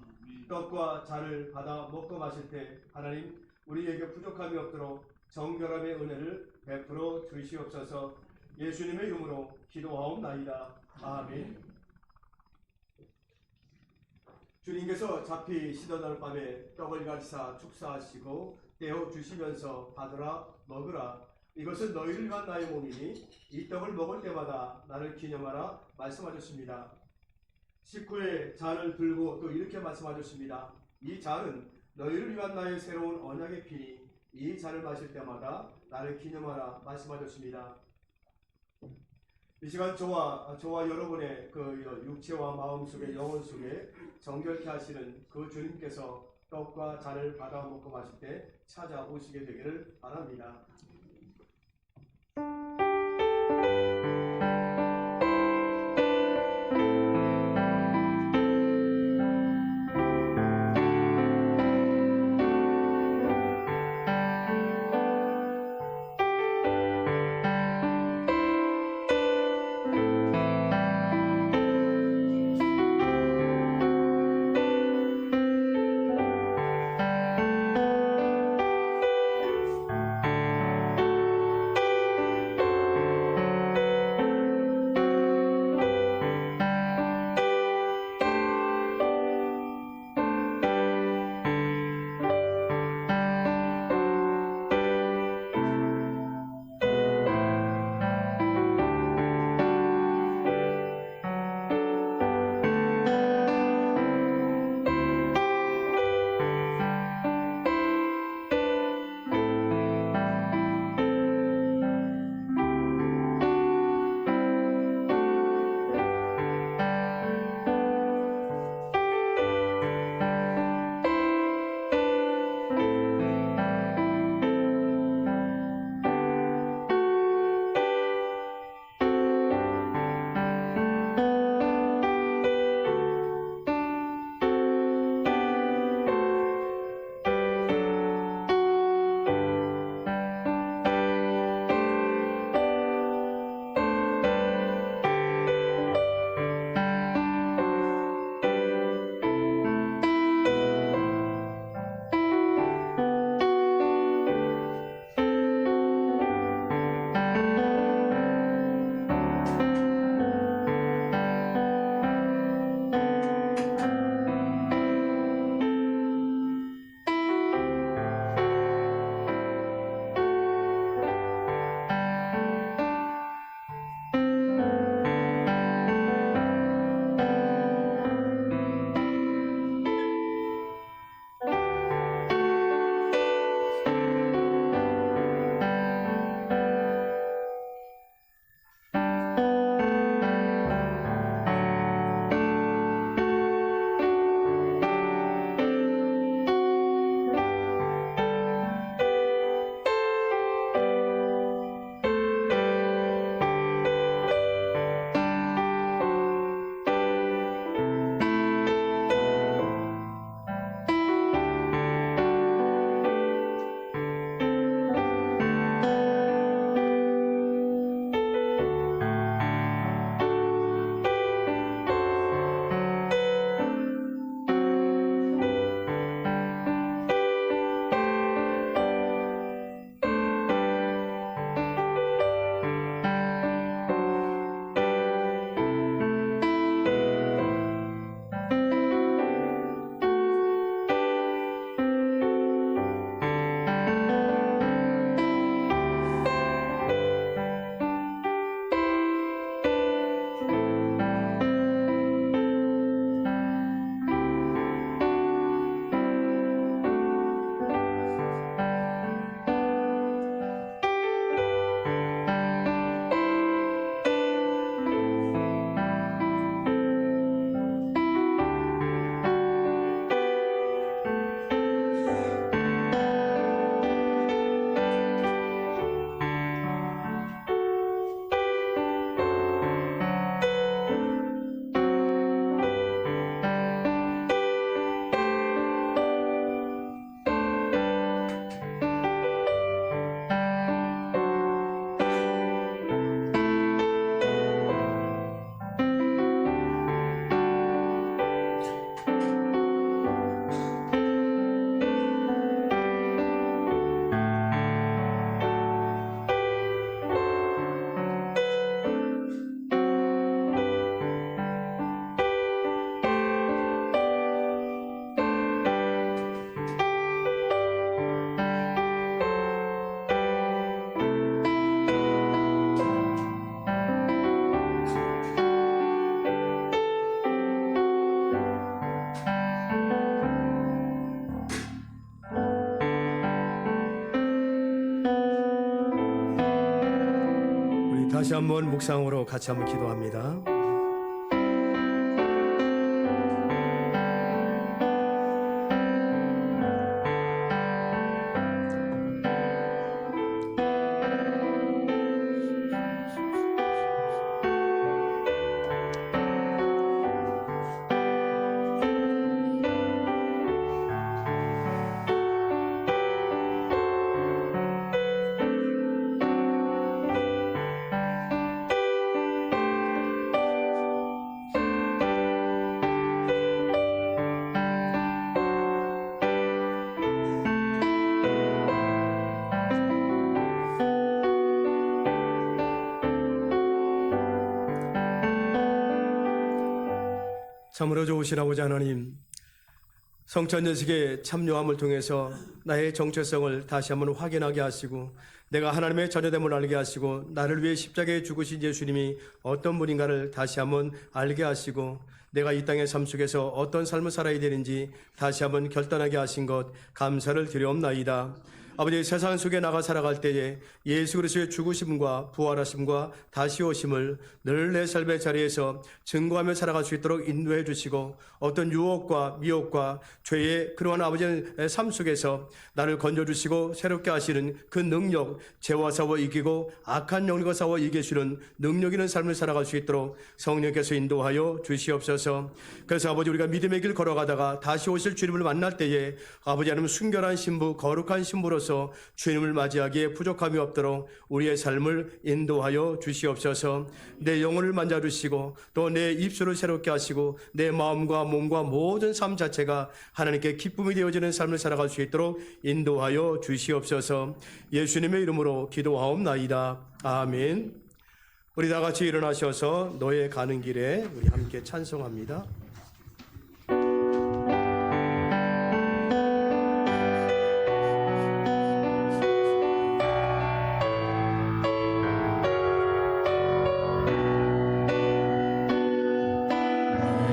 S3: 떡과 잔을 받아 먹고 마실 때 하나님 우리에게 부족함이 없도록 정결함의 은혜를 베풀어 주시옵소서. 예수님의 이름으로 기도하옵나이다. 아멘. 주님께서 잡히시던 밤에 떡을 가지사 축사하시고 떼어 주시면서 받으라 먹으라 이것은 너희를 위한 나의 몸이니 이 떡을 먹을 때마다 나를 기념하라 말씀하셨습니다. 식후에 잔을 들고 또 이렇게 말씀하셨습니다. 이 잔은 너희를 위한 나의 새로운 언약의 피니 이 잔을 마실 때마다 나를 기념하라 말씀하셨습니다. 이 시간 저와 여러분의 그 육체와 마음 속에 영혼 속에 정결케 하시는 그 주님께서 떡과 잔을 받아 먹고 마실 때 찾아오시게 되기를 바랍니다. 다시 한번 묵상으로 같이 한번 기도합니다. 참으로 좋으신 아버지 하나님, 성찬 예식의 참여함을 통해서 나의 정체성을 다시 한번 확인하게 하시고 내가 하나님의 자녀됨을 알게 하시고 나를 위해 십자가에 죽으신 예수님이 어떤 분인가를 다시 한번 알게 하시고 내가 이 땅의 삶 속에서 어떤 삶을 살아야 되는지 다시 한번 결단하게 하신 것 감사를 드리옵나이다. 아버지, 세상 속에 나가 살아갈 때에 예수 그리스도의 죽으심과 부활하심과 다시 오심을 늘 내 삶의 자리에서 증거하며 살아갈 수 있도록 인도해 주시고 어떤 유혹과 미혹과 죄의 그러한 아버지의 삶 속에서 나를 건져주시고 새롭게 하시는 그 능력, 죄와 싸워 이기고 악한 영역과 싸워 이기시는 능력 있는 삶을 살아갈 수 있도록 성령께서 인도하여 주시옵소서. 그래서 아버지, 우리가 믿음의 길 걸어가다가 다시 오실 주님을 만날 때에 아버지 하나님 순결한 신부, 거룩한 신부로서 주님을 맞이하기에 부족함이 없도록 우리의 삶을 인도하여 주시옵소서. 내 영혼을 만져주시고 또 내 입술을 새롭게 하시고 내 마음과 몸과 모든 삶 자체가 하나님께 기쁨이 되어지는 삶을 살아갈 수 있도록 인도하여 주시옵소서. 예수님의 이름으로 기도하옵나이다. 아멘. 우리 다 같이 일어나셔서 너의 가는 길에 우리 함께 찬송합니다.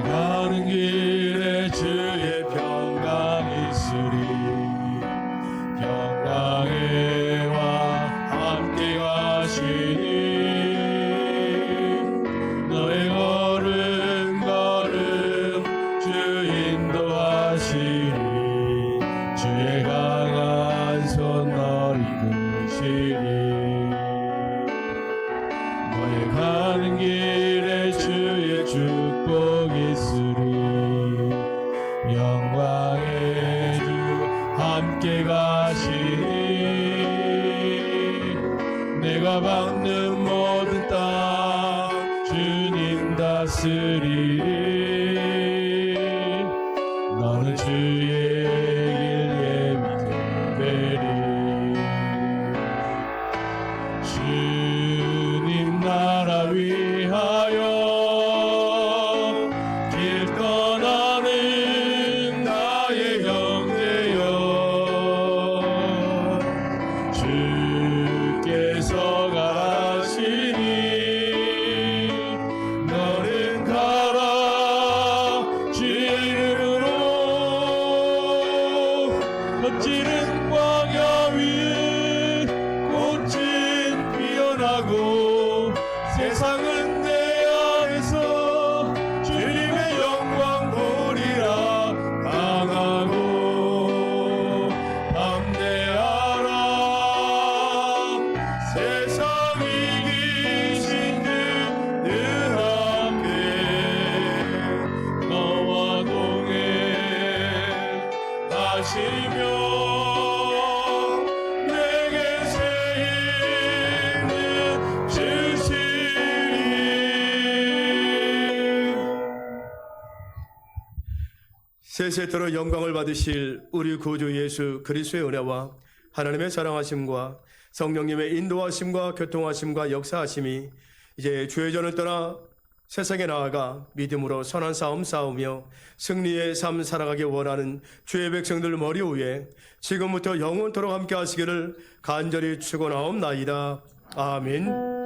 S1: 가는 길에 주의 평강이 있으리 평강해와 함께 가시니 너의 걸음 주 인도하시니 주의 강한 손 널 이끄시니 너의 가는 길에 주의 축복 있으리 영광의 주 함께 가시니 내가 받는 모든 땅 주님 다스리리 너는 주의 길 예비되리 주님 나라 위하여 길 떠나는 나의 형제여 주께서 가시니 너는 가라 주의 이름으로 멋지는 광야 위 꽃은 피어나고 세상은 내 안에서 주님의 영광 보리라 강하고 담대하라 세상 이기신 그 늘 앞에 너와 동행하시며 내게 새 힘을 주시리.
S3: 세세토록 영광을 받으실 우리 구주 예수 그리스도의 은혜와 하나님의 사랑하심과 성령님의 인도하심과 교통하심과 역사하심이 이제 주의 전을 떠나 세상에 나아가 믿음으로 선한 싸움 싸우며 승리의 삶 살아가기 원하는 주의 백성들 머리 위에 지금부터 영원토록 함께 하시기를 간절히 축원하옵나이다. 아멘.